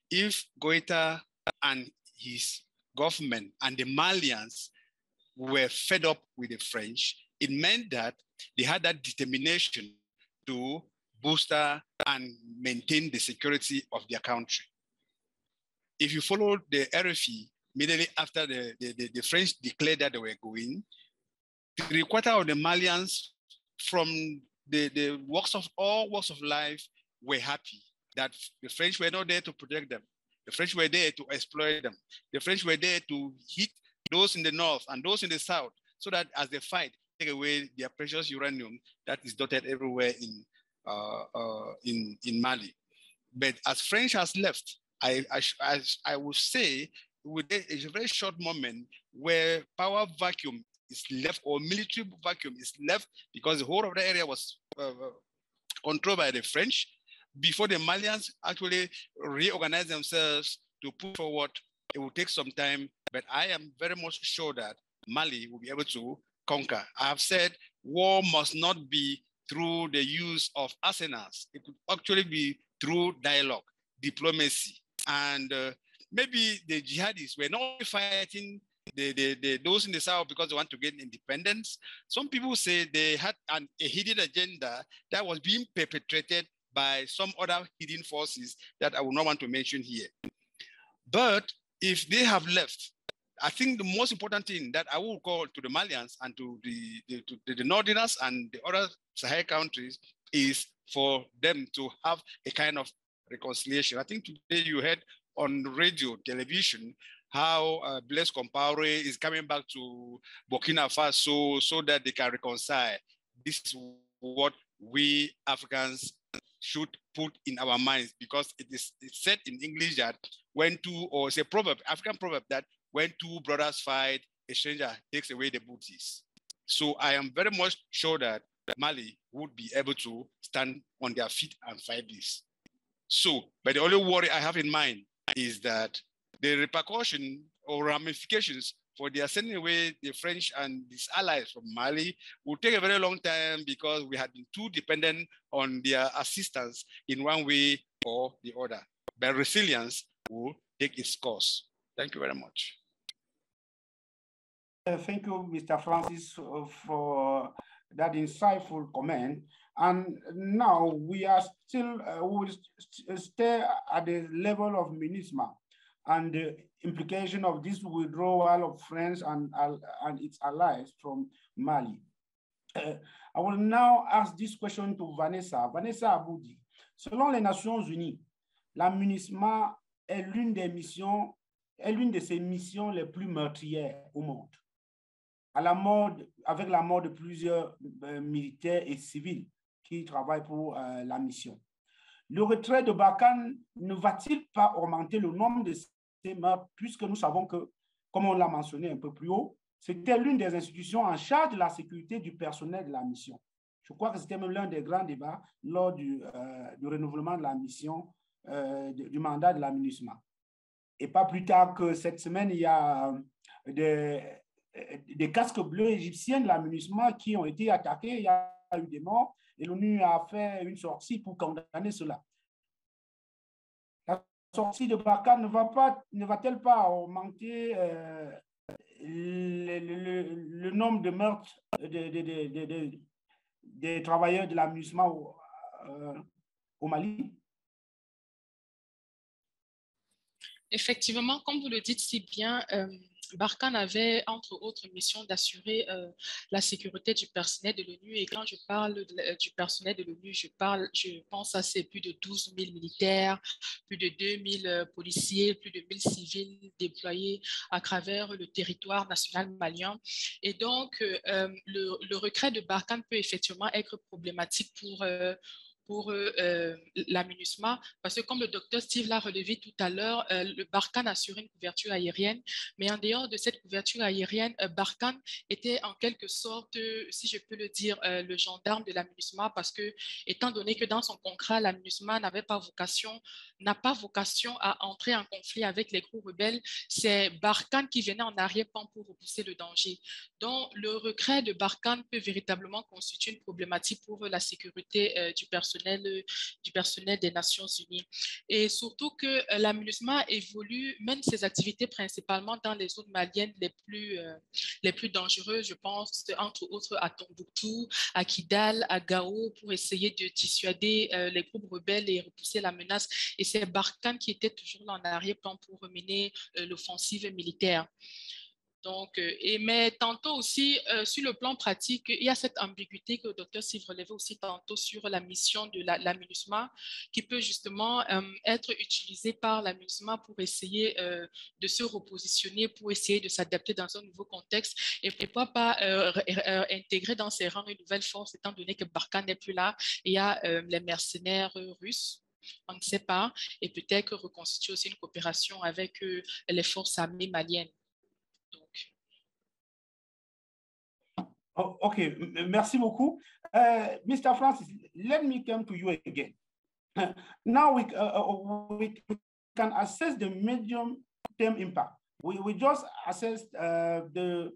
If Goïta and his government and the Malians were fed up with the French, it meant that they had that determination to bolster and maintain the security of their country. If you follow the RFE, immediately after the French declared that they were going, 3/4 of the Malians from the all walks of life were happy that the French were not there to protect them. The French were there to exploit them. The French were there to hit those in the north and those in the south, so that as they fight, take away their precious uranium that is dotted everywhere in Mali. But as French has left, I would say it's a very short moment where power vacuum is left, or military vacuum is left, because the whole of the area was controlled by the French. Before the Malians actually reorganize themselves to put forward, it will take some time, but I am very much sure that Mali will be able to conquer. I have said war must not be through the use of arsenals. It could actually be through dialogue, diplomacy, and maybe the jihadis were not fighting those in the south because they want to gain independence. Some people say they had a hidden agenda that was being perpetrated by some other hidden forces that I will not want to mention here. But if they have left, I think the most important thing that I will call to the Malians and to the Northerners and the other Sahel countries is for them to have a kind of reconciliation. I think today you heard on radio, television, how Blaise Compaoré is coming back to Burkina Faso so that they can reconcile. This is what we Africans should put in our minds, because it's said in English that when two, or it's a proverb, African proverb, that when two brothers fight, a stranger takes away the booties. So I am very much sure that Mali would be able to stand on their feet and fight this. So, but the only worry I have in mind is that the repercussion or ramifications for their sending away the French and these allies from Mali will take a very long time, because we had been too dependent on their assistance in one way or the other. But resilience will take its course. Thank you very much. Thank you, Mr. Francis, for that insightful comment. And now we are still, we will stay at the level of MINUSMA and the implication of this withdrawal of France and its allies from Mali. I will now ask this question to Vanessa. Vanessa Aboudi, selon les Nations Unies, la MINUSMA est l'une de ses missions les plus meurtrières au monde, avec la mort de plusieurs militaires et civils qui travaillent pour la mission. Le retrait de Barkhane ne va-t-il pas augmenter le nombre de ces meurtres, puisque nous savons que, comme on l'a mentionné un peu plus haut, c'était l'une des institutions en charge de la sécurité du personnel de la mission. Je crois que c'était même l'un des grands débats lors du renouvellement de la mission, du mandat de la MINUSMA. Et pas plus tard que cette semaine, il y a des casques bleus égyptiens de la MINUSMA qui ont été attaqués, il y a eu des morts, et l'ONU a fait une sortie pour condamner cela. La sortie de Barkhane ne va-t-elle pas augmenter le nombre de meurtres des travailleurs de la MINUSMA au Mali? Effectivement, comme vous le dites si bien, Barkhane avait, entre autres, mission d'assurer la sécurité du personnel de l'ONU. Et quand je parle du personnel de l'ONU, je pense à ces plus de 12 000 militaires, plus de 2 000 policiers, plus de 1 000 civils déployés à travers le territoire national malien. Et donc, le retrait de Barkhane peut effectivement être problématique pour la MINUSMA, parce que comme le docteur Steve l'a relevé tout à l'heure, le Barkhane assurait une couverture aérienne, mais en dehors de cette couverture aérienne, Barkhane était en quelque sorte, si je peux le dire, le gendarme de la MINUSMA, parce que, étant donné que dans son contrat, la MINUSMA n'a pas vocation à entrer en conflit avec les groupes rebelles, c'est Barkhane qui venait en arrière-plan pour repousser le danger. Donc, le retrait de Barkhane peut véritablement constituer une problématique pour la sécurité du personnel des Nations Unies. Et surtout que la MINUSMA mène ses activités principalement dans les zones maliennes les plus dangereuses, je pense, entre autres à Tombouctou, à Kidal, à Gao, pour essayer de dissuader les groupes rebelles et repousser la menace. Et c'est Barkhane qui était toujours là en arrière-plan pour mener l'offensive militaire. Donc, mais tantôt aussi, sur le plan pratique, il y a cette ambiguïté que le docteur Steve relevait aussi tantôt sur la mission de la MINUSMA, qui peut justement être utilisée par la MINUSMA pour essayer de se repositionner, pour essayer de s'adapter dans un nouveau contexte et pourquoi pas intégrer dans ses rangs une nouvelle force, étant donné que Barkhane n'est plus là. Il y a les mercenaires russes. On ne sait pas, et peut-être reconstituer aussi une coopération avec les forces armées maliennes. Oh, okay, merci beaucoup. Mr. Francis, let me come to you again. Now we can assess the medium-term impact. We just assessed the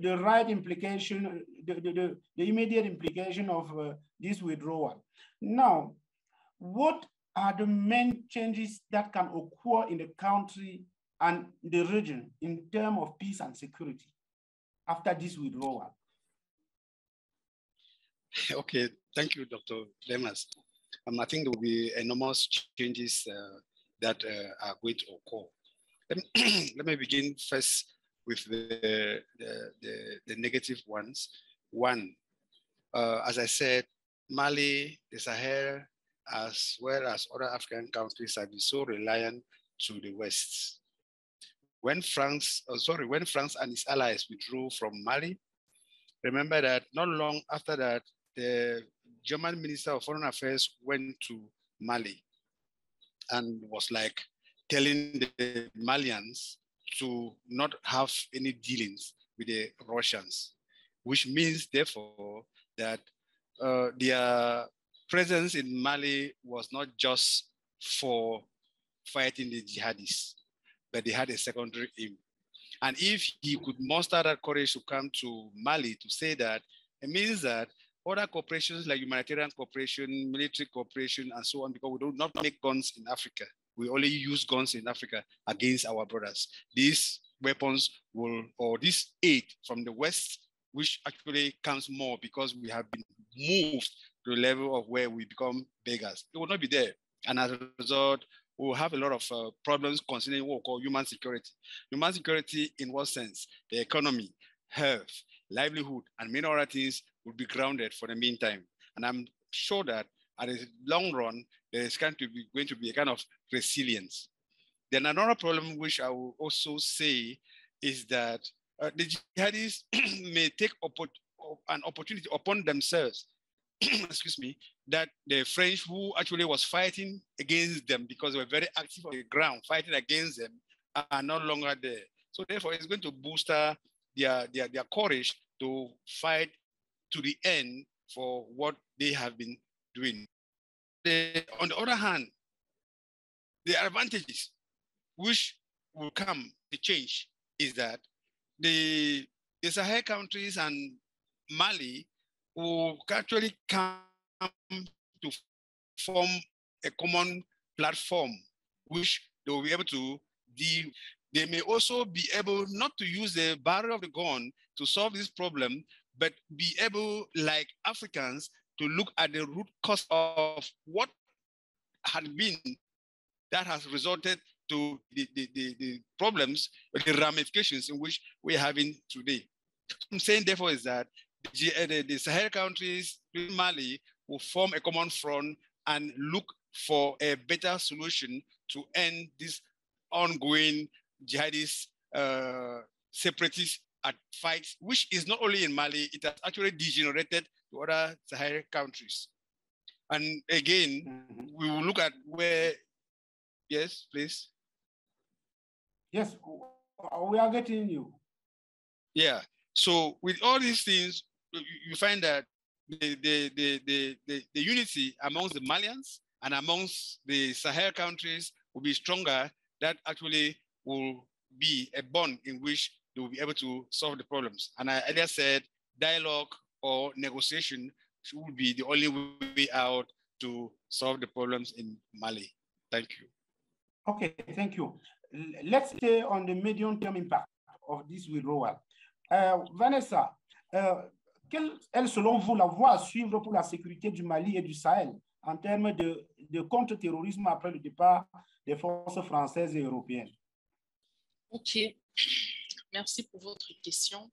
right implication, the immediate implication of this withdrawal. Now, what are the main changes that can occur in the country and the region in terms of peace and security after this withdrawal? Okay, thank you, Dr. Demas. I think there will be enormous changes that are going to occur. Let me begin first with the negative ones. One, as I said, Mali, the Sahel, as well as other African countries have been so reliant to the West. When France and its allies withdrew from Mali, remember that not long after that, the German Minister of Foreign Affairs went to Mali and was like telling the Malians to not have any dealings with the Russians, which means therefore that their presence in Mali was not just for fighting the jihadists, but they had a secondary aim. And if he could muster that courage to come to Mali to say that, it means that other corporations like humanitarian cooperation, military cooperation, and so on, because we do not make guns in Africa. We only use guns in Africa against our brothers. These weapons or this aid from the West, which actually comes more because we have been moved to the level of where we become beggars. It will not be there. And as a result, we'll have a lot of problems concerning what we call human security. Human security in what sense? The economy, health, livelihood, and many other things will be grounded for the meantime. And I'm sure that at the long run, there is going to be a kind of resilience. Then another problem which I will also say is that the jihadis may take an opportunity upon themselves, excuse me, that the French who actually was fighting against them because they were very active on the ground, fighting against them, are no longer there. So therefore, it's going to boost their courage to fight to the end for what they have been doing. On the other hand, the advantages which will come to change is that the Sahel countries and Mali will actually come to form a common platform which they will be able to deal. They may also be able not to use the barrel of the gun to solve this problem, but be able, like Africans, to look at the root cause of what had been that has resulted to the problems, the ramifications in which we're having today. What I'm saying, therefore, is that the Sahel countries, Mali, will form a common front and look for a better solution to end this ongoing jihadist, separatist fights, which is not only in Mali, it has actually degenerated to other Sahel countries. And again, we will look at where, yes, please. Yes, we are getting you. Yeah, so with all these things, you find that the unity amongst the Malians and amongst the Sahel countries will be stronger. That actually will be a bond in which they will be able to solve the problems. And I earlier said dialogue or negotiation should be the only way out to solve the problems in Mali. Thank you. Okay, thank you. Let's stay on the medium-term impact of this withdrawal. Vanessa, quelle est selon vous la voie à suivre pour la sécurité du Mali et du Sahel en termes de contre-terrorisme après le départ des forces françaises et européennes? Ok, merci pour votre question.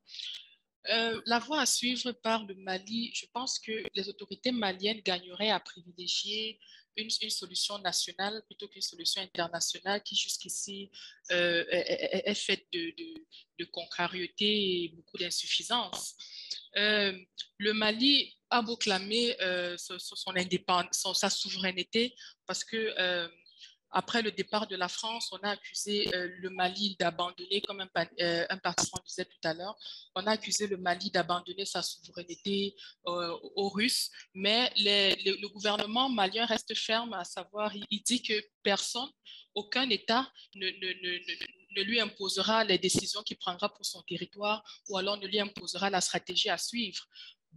La voie à suivre par le Mali, je pense que les autorités maliennes gagneraient à privilégier une solution nationale plutôt qu'une solution internationale qui jusqu'ici est faite de contrariété et beaucoup d'insuffisance. Le Mali a beau clamer son indépendance, sa souveraineté, parce que après le départ de la France, on a accusé le Mali d'abandonner, comme un partisan disait tout à l'heure, on a accusé le Mali d'abandonner sa souveraineté aux Russes, mais le gouvernement malien reste ferme, à savoir, il dit que personne, aucun État ne lui imposera les décisions qu'il prendra pour son territoire ou alors ne lui imposera la stratégie à suivre.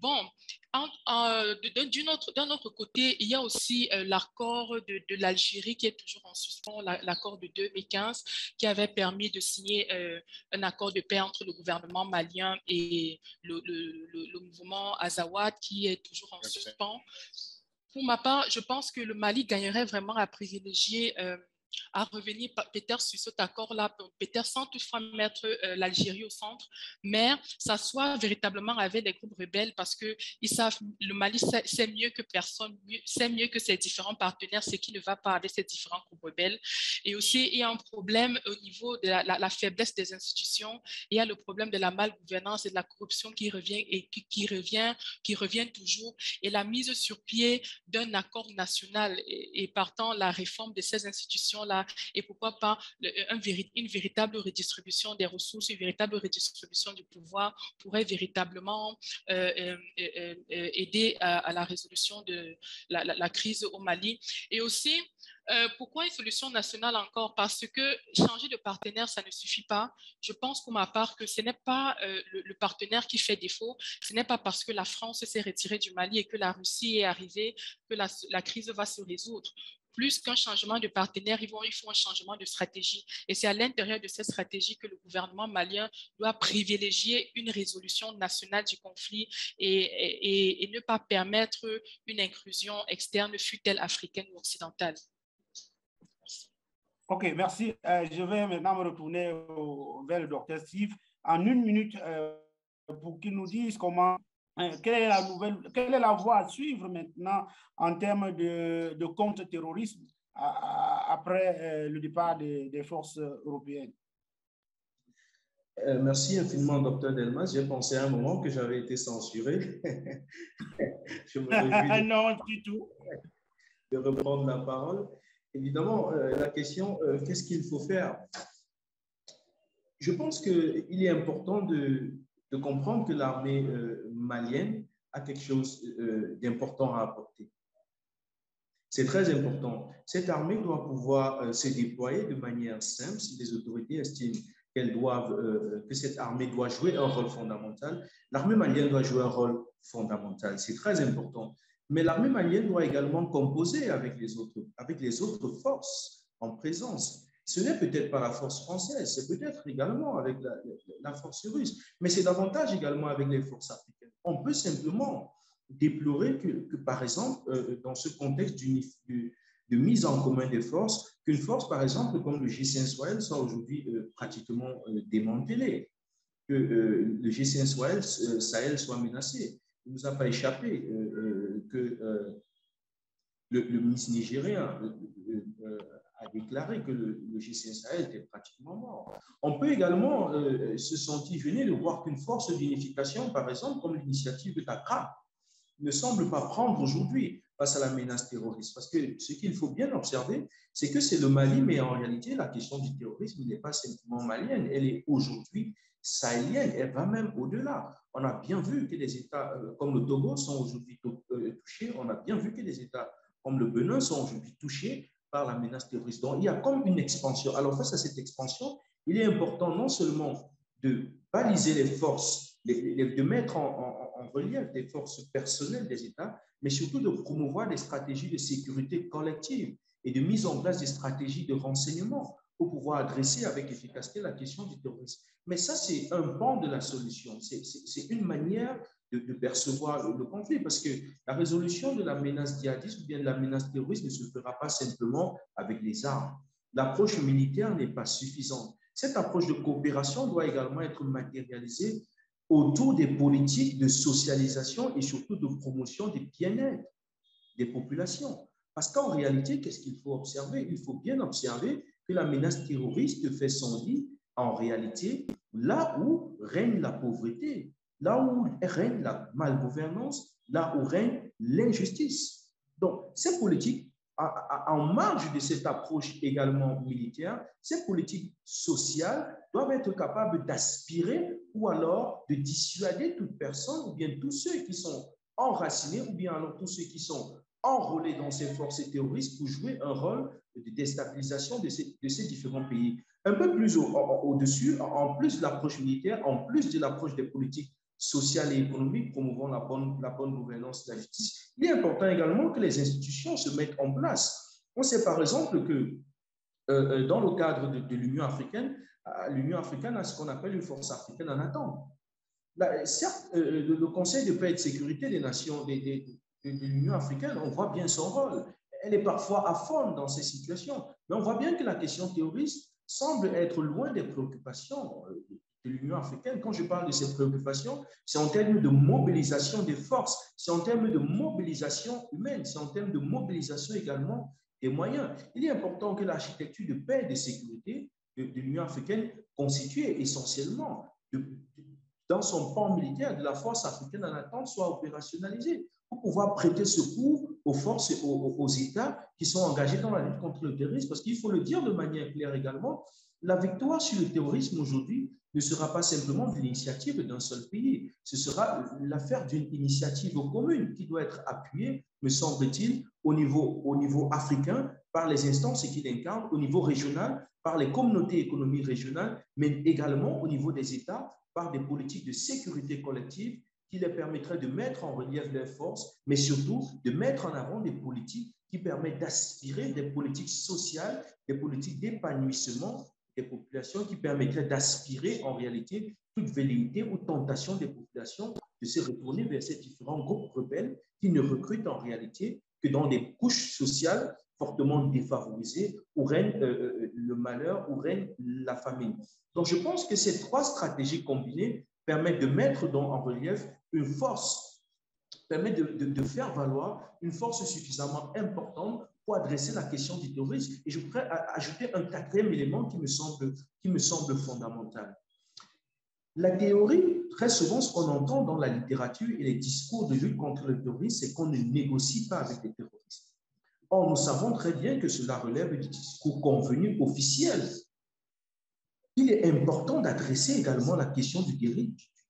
Bon, d'un autre côté, il y a aussi l'accord de l'Algérie qui est toujours en suspens, l'accord de 2015 qui avait permis de signer un accord de paix entre le gouvernement malien et le mouvement Azawad qui est toujours en suspens. Pour ma part, je pense que le Mali gagnerait vraiment à privilégier à revenir peut-être sur cet accord-là, peut-être sans toutefois mettre l'Algérie au centre, mais s'asseoir véritablement avec les groupes rebelles parce que ils savent, le Mali sait mieux que personne, sait mieux que ses différents partenaires ce qui ne va pas avec ces différents groupes rebelles. Et aussi, il y a un problème au niveau de la faiblesse des institutions, il y a le problème de la malgouvernance et de la corruption qui revient et qui revient toujours, et la mise sur pied d'un accord national et partant la réforme de ces institutions là, et pourquoi pas une véritable redistribution des ressources, une véritable redistribution du pouvoir pourrait véritablement aider à la résolution de la crise au Mali. Et aussi, pourquoi une solution nationale encore? Parce que changer de partenaire, ça ne suffit pas. Je pense pour ma part que ce n'est pas le partenaire qui fait défaut. Ce n'est pas parce que la France s'est retirée du Mali et que la Russie est arrivée que la crise va se résoudre. Plus qu'un changement de partenaire, il faut un changement de stratégie. Et c'est à l'intérieur de cette stratégie que le gouvernement malien doit privilégier une résolution nationale du conflit et ne pas permettre une inclusion externe, fût-elle africaine ou occidentale. OK, merci. Je vais maintenant me retourner vers le docteur Steve en une minute pour qu'il nous dise quelle est la voie à suivre maintenant en termes de contre-terrorisme après le départ des forces européennes. Merci infiniment, Dr Delmas. J'ai pensé à un moment que j'avais été censuré. Je me réjouis non, du tout. De reprendre la parole. Évidemment, la question, qu'est-ce qu'il faut faire? Je pense qu'il est important de comprendre que l'armée malienne a quelque chose d'important à apporter. C'est très important. Cette armée doit pouvoir se déployer de manière simple si les autorités estiment que cette armée doit jouer un rôle fondamental. L'armée malienne doit jouer un rôle fondamental. C'est très important. Mais l'armée malienne doit également composer avec les autres forces en présence. Ce n'est peut-être pas la force française, c'est peut-être également avec la force russe, mais c'est davantage également avec les forces africaines. On peut simplement déplorer que par exemple, dans ce contexte de mise en commun des forces, qu'une force, par exemple, comme le G5 Sahel soit aujourd'hui pratiquement démantelé, que le G5 Sahel soit menacé. Il ne nous a pas échappé que le ministre nigérien a déclaré que le G5 Sahel était pratiquement mort. On peut également se sentir gêné de voir qu'une force d'unification, par exemple, comme l'initiative de Dakar, ne semble pas prendre aujourd'hui face à la menace terroriste. Parce que ce qu'il faut bien observer, c'est que c'est le Mali, mais en réalité, la question du terrorisme n'est pas simplement malienne, elle est aujourd'hui sahélienne, elle va même au-delà. On a bien vu que des États comme le Togo sont aujourd'hui touchés, on a bien vu que des États comme le Bénin sont aujourd'hui touchés par la menace terroriste. Donc, il y a comme une expansion. Alors, face à cette expansion, il est important non seulement de baliser les forces, de mettre en relief des forces personnelles des États, mais surtout de promouvoir des stratégies de sécurité collective et de mise en place des stratégies de renseignement pour pouvoir adresser avec efficacité la question du terrorisme. Mais ça, c'est un pan de la solution. C'est une manière de percevoir le conflit, parce que la résolution de la menace djihadiste ou bien de la menace terroriste ne se fera pas simplement avec les armes. L'approche militaire n'est pas suffisante. Cette approche de coopération doit également être matérialisée autour des politiques de socialisation et surtout de promotion du bien-être des populations. Parce qu'en réalité, qu'est-ce qu'il faut observer? Il faut bien observer que la menace terroriste fait son lit en réalité là où règne la pauvreté, là où règne la malgouvernance, là où règne l'injustice. Donc, ces politiques, en marge de cette approche également militaire, ces politiques sociales doivent être capables d'aspirer ou alors de dissuader toute personne ou bien tous ceux qui sont enracinés ou bien alors tous ceux qui sont enrôlés dans ces forces terroristes pour jouer un rôle de déstabilisation de ces différents pays. Un peu plus au-dessus, en plus de l'approche militaire, en plus de l'approche des politiques sociales et économiques promouvant la bonne gouvernance de la justice, il est important également que les institutions se mettent en place. On sait par exemple que dans le cadre de l'Union africaine a ce qu'on appelle une force africaine en attente. Là, certes, le Conseil de paix et de sécurité des nations de l'Union africaine, on voit bien son rôle. Elle est parfois à fond dans ces situations, mais on voit bien que la question terroriste semble être loin des préoccupations de l'Union africaine. Quand je parle de ces préoccupations, c'est en termes de mobilisation des forces, c'est en termes de mobilisation humaine, c'est en termes de mobilisation également des moyens. Il est important que l'architecture de paix et de sécurité de l'Union africaine, constituée essentiellement dans son pan militaire de la force africaine en attente, soit opérationnalisée pour pouvoir prêter secours aux forces et aux États qui sont engagés dans la lutte contre le terrorisme. Parce qu'il faut le dire de manière claire également, la victoire sur le terrorisme aujourd'hui ne sera pas simplement de l'initiative d'un seul pays. Ce sera l'affaire d'une initiative commune qui doit être appuyée, me semble-t-il, au niveau africain, par les instances qu'il incarne, au niveau régional, par les communautés économiques régionales, mais également au niveau des États, par des politiques de sécurité collective qui les permettraient de mettre en relief leurs forces, mais surtout de mettre en avant des politiques qui permettent d'aspirer, des politiques sociales, des politiques d'épanouissement des populations qui permettraient d'aspirer en réalité toute velléité ou tentation des populations de se retourner vers ces différents groupes rebelles qui ne recrutent en réalité que dans des couches sociales fortement défavorisées où règne le malheur, où règne la famine. Donc je pense que ces trois stratégies combinées permettent de mettre en relief une force, permettent de faire valoir une force suffisamment importante pour adresser la question du terrorisme. Et je voudrais ajouter un quatrième élément qui me semble fondamental. La théorie, très souvent, ce qu'on entend dans la littérature et les discours de lutte contre le terrorisme, c'est qu'on ne négocie pas avec les terroristes. Or, nous savons très bien que cela relève du discours convenu officiel. Il est important d'adresser également la question du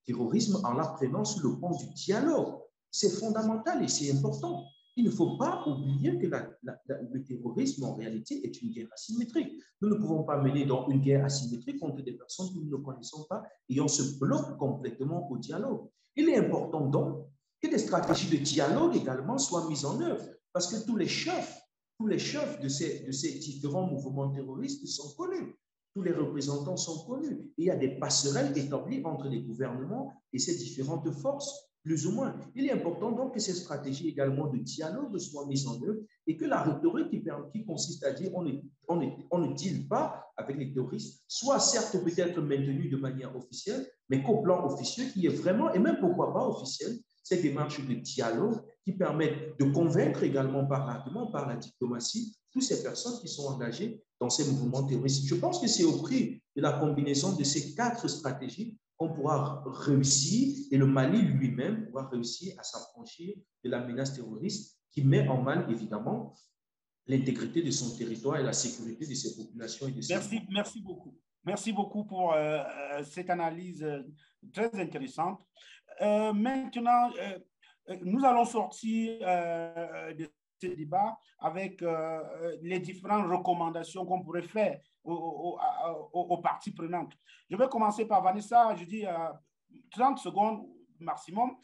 terrorisme en la prenant sur le plan du dialogue. C'est fondamental et c'est important. Il ne faut pas oublier que le terrorisme, en réalité, est une guerre asymétrique. Nous ne pouvons pas mener dans une guerre asymétrique contre des personnes que nous ne connaissons pas et on se bloque complètement au dialogue. Il est important donc que des stratégies de dialogue également soient mises en œuvre parce que tous les chefs de ces différents mouvements terroristes sont connus. Tous les représentants sont connus. Il y a des passerelles établies entre les gouvernements et ces différentes forces, plus ou moins. Il est important donc que ces stratégies également de dialogue soient mises en œuvre et que la rhétorique qui consiste à dire on ne deal pas avec les terroristes, soit certes peut-être maintenue de manière officielle, mais qu'au plan officieux, qui est vraiment, et même pourquoi pas officiel, ces démarches de dialogue qui permettent de convaincre également par l'argument, par la diplomatie, toutes ces personnes qui sont engagées dans ces mouvements terroristes. Je pense que c'est au prix de la combinaison de ces 4 stratégies qu'on pourra réussir, et le Mali lui-même pourra réussir à s'affranchir de la menace terroriste qui met en mal, évidemment, l'intégrité de son territoire et la sécurité de ses populations et de ses Merci, merci beaucoup. Merci beaucoup pour cette analyse très intéressante. Maintenant, nous allons sortir de ce débat avec les différentes recommandations qu'on pourrait faire aux parties prenantes. Je vais commencer par Vanessa, je dis 30 secondes maximum.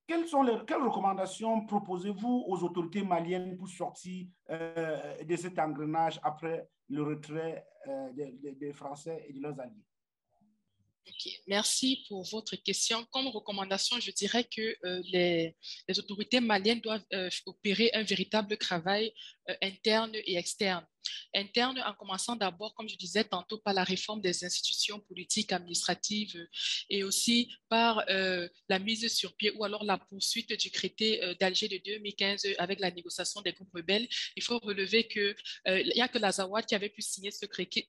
Quelles recommandations proposez-vous aux autorités maliennes pour sortir de cet engrenage après le retrait des Français et de leurs alliés? Okay. Merci pour votre question. Comme recommandation, je dirais que les autorités maliennes doivent opérer un véritable travail interne et externe. Interne en commençant d'abord, comme je disais tantôt, par la réforme des institutions politiques, administratives et aussi par la mise sur pied ou alors la poursuite du traité d'Alger de 2015 avec la négociation des groupes rebelles. Il faut relever qu'il n'y a que l'Azawad qui avait pu signer ce traité.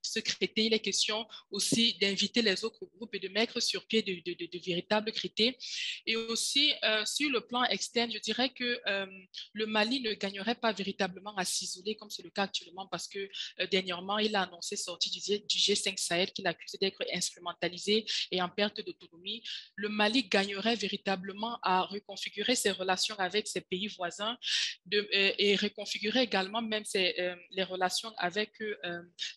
Il est question aussi d'inviter les autres groupes et de mettre sur pied de véritables traités. Et aussi, sur le plan externe, je dirais que le Mali ne gagnerait pas véritablement à s'isoler comme c'est le cas actuellement parce que dernièrement, il a annoncé sortie du G5 Sahel qu'il accuse d'être instrumentalisé et en perte d'autonomie. Le Mali gagnerait véritablement à reconfigurer ses relations avec ses pays voisins et reconfigurer également même les relations avec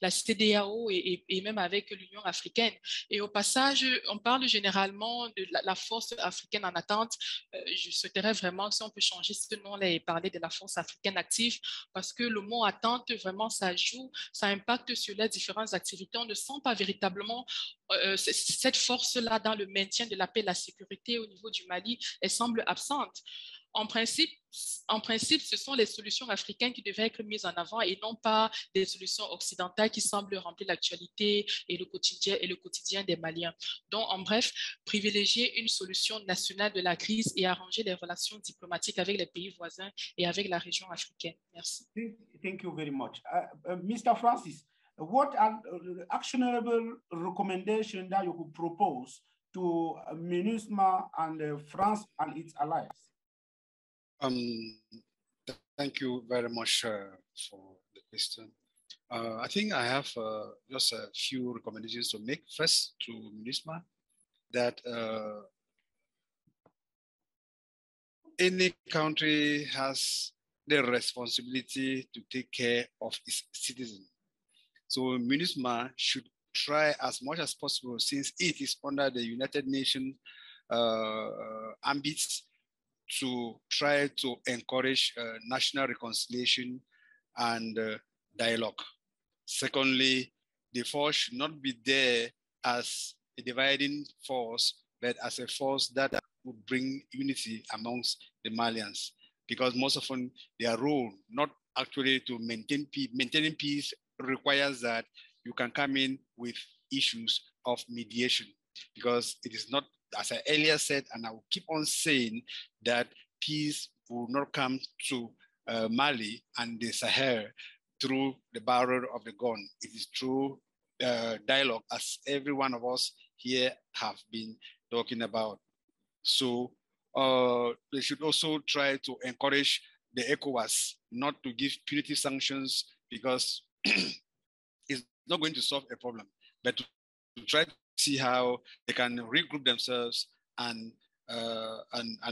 la CEDEAO et même avec l'Union africaine. Et au passage, on parle généralement de la force africaine en attente. Je souhaiterais vraiment, si on peut changer ce nom-là et parler de la force africaine active, parce que le mot attente, vraiment, ça joue, ça impacte sur les différentes activités. On ne sent pas véritablement cette force-là dans le maintien de la paix et de la sécurité au niveau du Mali. Elle semble absente. En principe, ce sont les solutions africaines qui devaient être mises en avant et non pas des solutions occidentales qui semblent remplir l'actualité et le quotidien des Maliens. Donc, en bref, privilégier une solution nationale de la crise et arranger les relations diplomatiques avec les pays voisins et avec la région africaine. Merci. Thank you very much. Mr. Francis, what are actionable recommendations that you could propose to MINUSMA and France and its allies? Thank you very much for the question. I think I have just a few recommendations to make. First, to MINUSMA, that any country has the responsibility to take care of its citizens. So MINUSMA should try as much as possible, since it is under the United Nations ambits, to try to encourage national reconciliation and dialogue. Secondly, the force should not be there as a dividing force, but as a force that would bring unity amongst the Malians, because most often their role, not actually to maintain peace, maintaining peace requires that you can come in with issues of mediation, because it is not, as I earlier said, and I will keep on saying, that peace will not come to Mali and the Sahel through the barrel of the gun. It is through dialogue, as every one of us here have been talking about. So they should also try to encourage the ECOWAS not to give punitive sanctions, because it's not going to solve a problem, but to try to see how they can regroup themselves and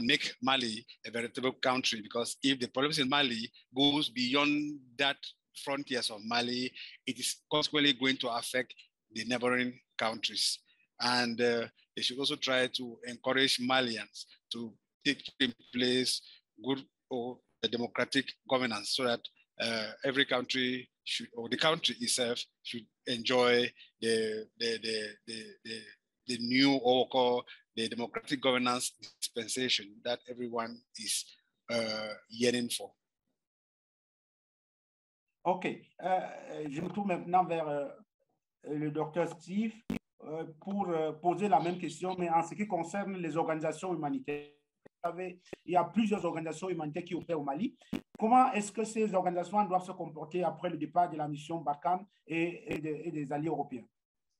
make Mali a veritable country. Because if the problems in Mali goes beyond that frontiers of Mali, it is consequently going to affect the neighboring countries. And they should also try to encourage Malians to take in place good or democratic governance, so that every country should, or the country itself should enjoy the new, or call the democratic governance dispensation that everyone is yearning for. OK. Je me tourne maintenant vers le docteur Steve pour poser la même question, mais en ce qui concerne les organisations humanitaires. Il y a plusieurs organisations humanitaires qui opèrent au Mali. Comment est-ce que ces organisations doivent se comporter après le départ de la mission Barkhane et des alliés européens?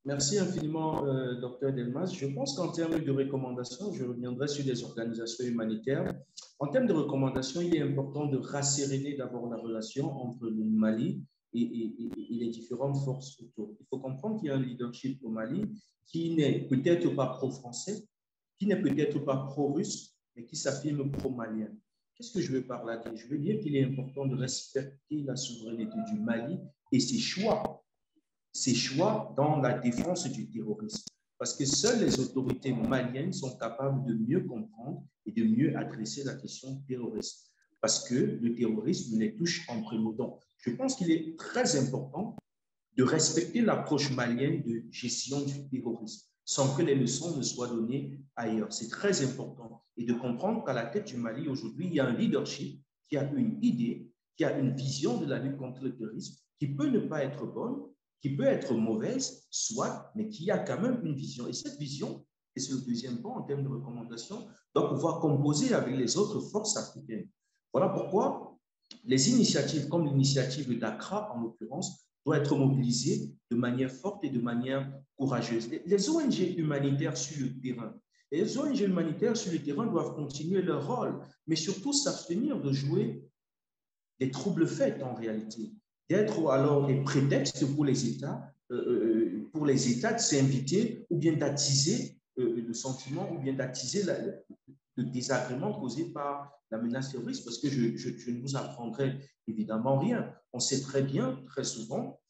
Merci infiniment, Dr Delmas. Je pense qu'en termes de recommandations, je reviendrai sur les organisations humanitaires. En termes de recommandations, il est important de rasséréner d'abord la relation entre le Mali et les différentes forces autour. Il faut comprendre qu'il y a un leadership au Mali qui n'est peut-être pas pro-français, qui n'est peut-être pas pro-russe, mais qui s'affirme pro-malien. Qu'est-ce que je veux par là dire? Je veux dire qu'il est important de respecter la souveraineté du Mali et ses choix dans la défense du terrorisme. Parce que seules les autorités maliennes sont capables de mieux comprendre et de mieux adresser la question terroriste. Parce que le terrorisme les touche en premier temps. Je pense qu'il est très important de respecter l'approche malienne de gestion du terrorisme, sans que les leçons ne soient données ailleurs. C'est très important. Et de comprendre qu'à la tête du Mali, aujourd'hui, il y a un leadership qui a une idée, qui a une vision de la lutte contre le terrorisme, qui peut ne pas être bonne, qui peut être mauvaise, soit, mais qui a quand même une vision. Et cette vision, et c'est le deuxième point en termes de recommandation, doit pouvoir composer avec les autres forces africaines. Voilà pourquoi les initiatives comme l'initiative d'Accra, en l'occurrence, doivent être mobilisées de manière forte et de manière courageuse. Les ONG humanitaires sur le terrain, les ONG humanitaires sur le terrain doivent continuer leur rôle, mais surtout s'abstenir de jouer des troubles faits en réalité, d'être alors des prétextes pour les États de s'inviter ou bien d'attiser le sentiment ou bien d'attiser le désagrément causé par la menace terroriste, parce que je ne vous apprendrai évidemment rien. On sait très bien, très souvent,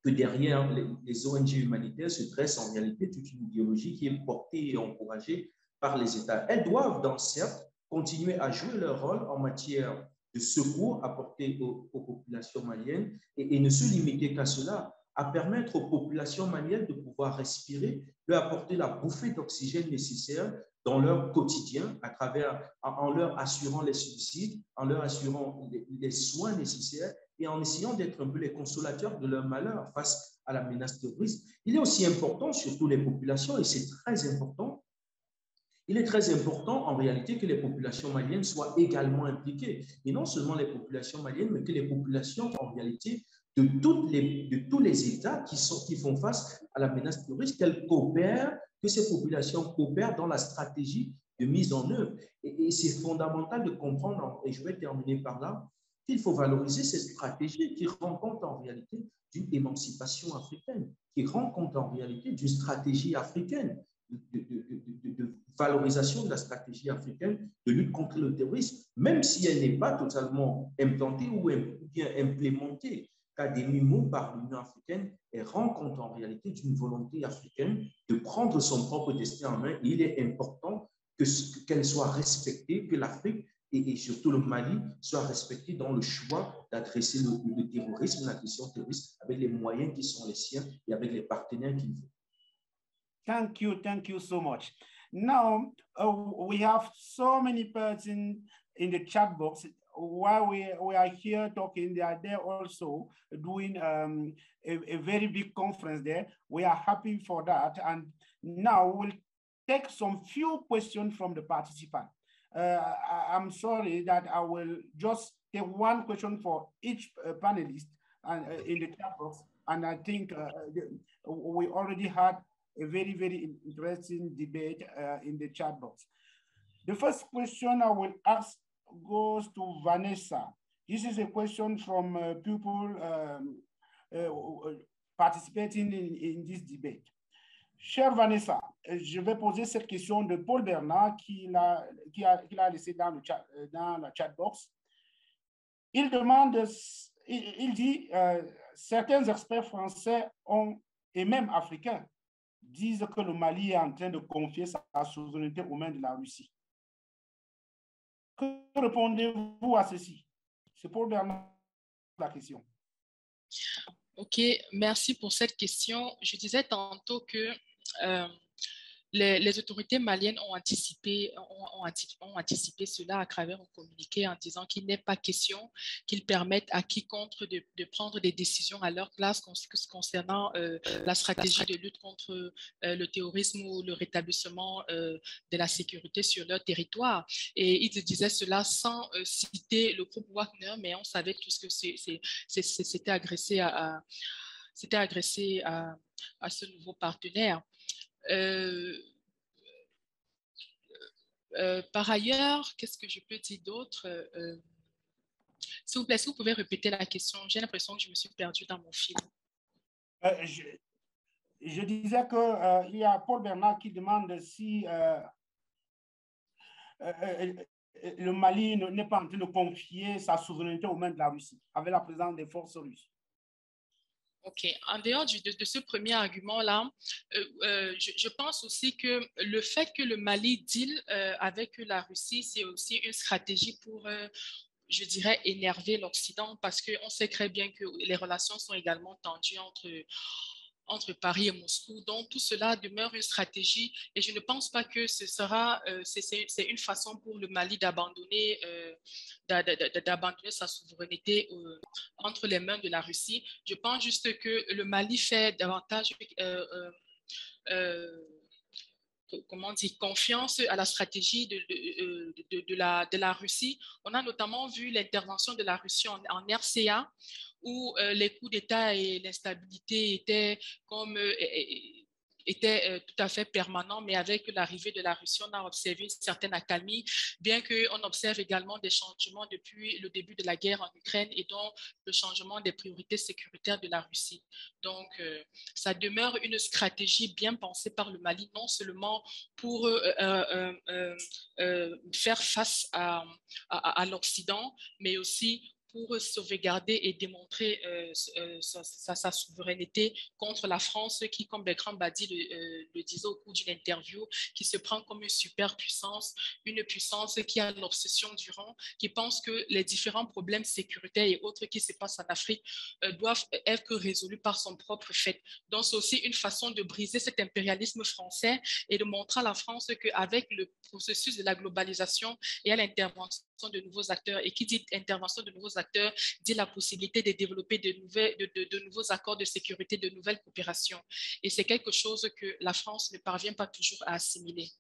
que derrière les ONG humanitaires se dresse en réalité toute une idéologie qui est portée et encouragée par les États. Elles doivent, certes, continuer à jouer leur rôle en matière de secours apportés aux populations maliennes et ne se limiter qu'à cela, à permettre aux populations maliennes de pouvoir respirer, de apporter la bouffée d'oxygène nécessaire dans leur quotidien, en leur assurant les subsides, en leur assurant les soins nécessaires et en essayant d'être un peu les consolateurs de leur malheur face à la menace terroriste. Il est aussi important, surtout les populations, et c'est très important, il est très important en réalité que les populations maliennes soient également impliquées. Et non seulement les populations maliennes, mais que les populations en réalité de tous les États qui font face à la menace terroriste, qu'elles coopèrent, que ces populations coopèrent dans la stratégie de mise en œuvre. Et c'est fondamental de comprendre, et je vais terminer par là, qu'il faut valoriser cette stratégie qui rend compte en réalité d'une émancipation africaine, qui rend compte en réalité d'une stratégie africaine de valorisation de la stratégie africaine de lutte contre le terrorisme, même si elle n'est pas totalement implantée ou bien implémentée, car des mots par l'Union africaine, elle rend compte en réalité d'une volonté africaine de prendre son propre destin en main. Et il est important qu'elle soit respectée, que l'Afrique et surtout le Mali soit respecté dans le choix d'adresser le terrorisme, la question terroriste, avec les moyens qui sont les siens et avec les partenaires qu'il veut. Thank you so much. Now, we have so many persons in the chat box. While we are here talking, they are there also doing a very big conference there. We are happy for that. And now we'll take some few questions from the participants. I'm sorry that I will just take one question for each panelist in the chat box. And I think we already had a very, very interesting debate in the chat box. The first question I will ask goes to Vanessa. This is a question from people participating in this debate. Chère Vanessa, je vais poser cette question de Paul Bernard qui l'a laissé dans la chat box. Il demande, il dit, certains experts français et même africains disent que le Mali est en train de confier sa souveraineté aux mains de la Russie. Que répondez-vous à ceci? C'est pour Bernard la question. Ok, merci pour cette question. Je disais tantôt que les autorités maliennes ont anticipé cela à travers un communiqué en disant qu'il n'est pas question qu'ils permettent à quiconque de prendre des décisions à leur place concernant la stratégie de lutte contre le terrorisme ou le rétablissement de la sécurité sur leur territoire. Et ils disaient cela sans citer le groupe Wagner, mais on savait tous que c'était agressé à ce nouveau partenaire. Par ailleurs, qu'est-ce que je peux dire d'autre? S'il vous plaît, est-ce que vous pouvez répéter la question? J'ai l'impression que je me suis perdue dans mon fil. Je disais qu'il y a Paul Bernard qui demande si le Mali n'est pas en train de confier sa souveraineté aux mains de la Russie, avec la présence des forces russes. OK. En dehors de ce premier argument-là, je pense aussi que le fait que le Mali deal avec la Russie, c'est aussi une stratégie pour, je dirais, énerver l'Occident, parce qu'on sait très bien que les relations sont également tendues entre Paris et Moscou. Donc, tout cela demeure une stratégie et je ne pense pas que ce sera, c'est une façon pour le Mali d'abandonner sa souveraineté entre les mains de la Russie. Je pense juste que le Mali fait davantage comment dire, confiance à la stratégie de la Russie. On a notamment vu l'intervention de la Russie en RCA, où les coups d'État et l'instabilité étaient tout à fait permanents, mais avec l'arrivée de la Russie, on a observé une certaine accalmie, bien qu'on observe également des changements depuis le début de la guerre en Ukraine et donc le changement des priorités sécuritaires de la Russie. Donc, ça demeure une stratégie bien pensée par le Mali, non seulement pour faire face à l'Occident, mais aussi pour sauvegarder et démontrer sa souveraineté contre la France, qui, comme Bertrand Badi le disait au cours d'une interview, qui se prend comme une superpuissance, une puissance qui a l'obsession du rang, qui pense que les différents problèmes sécuritaires et autres qui se passent en Afrique doivent être résolus par son propre fait. Donc, c'est aussi une façon de briser cet impérialisme français et de montrer à la France qu'avec le processus de la globalisation et à l'intervention de nouveaux acteurs, et qui dit intervention de nouveaux acteurs, dit la possibilité de développer de nouveaux accords de sécurité, de nouvelles coopérations. Et c'est quelque chose que la France ne parvient pas toujours à assimiler.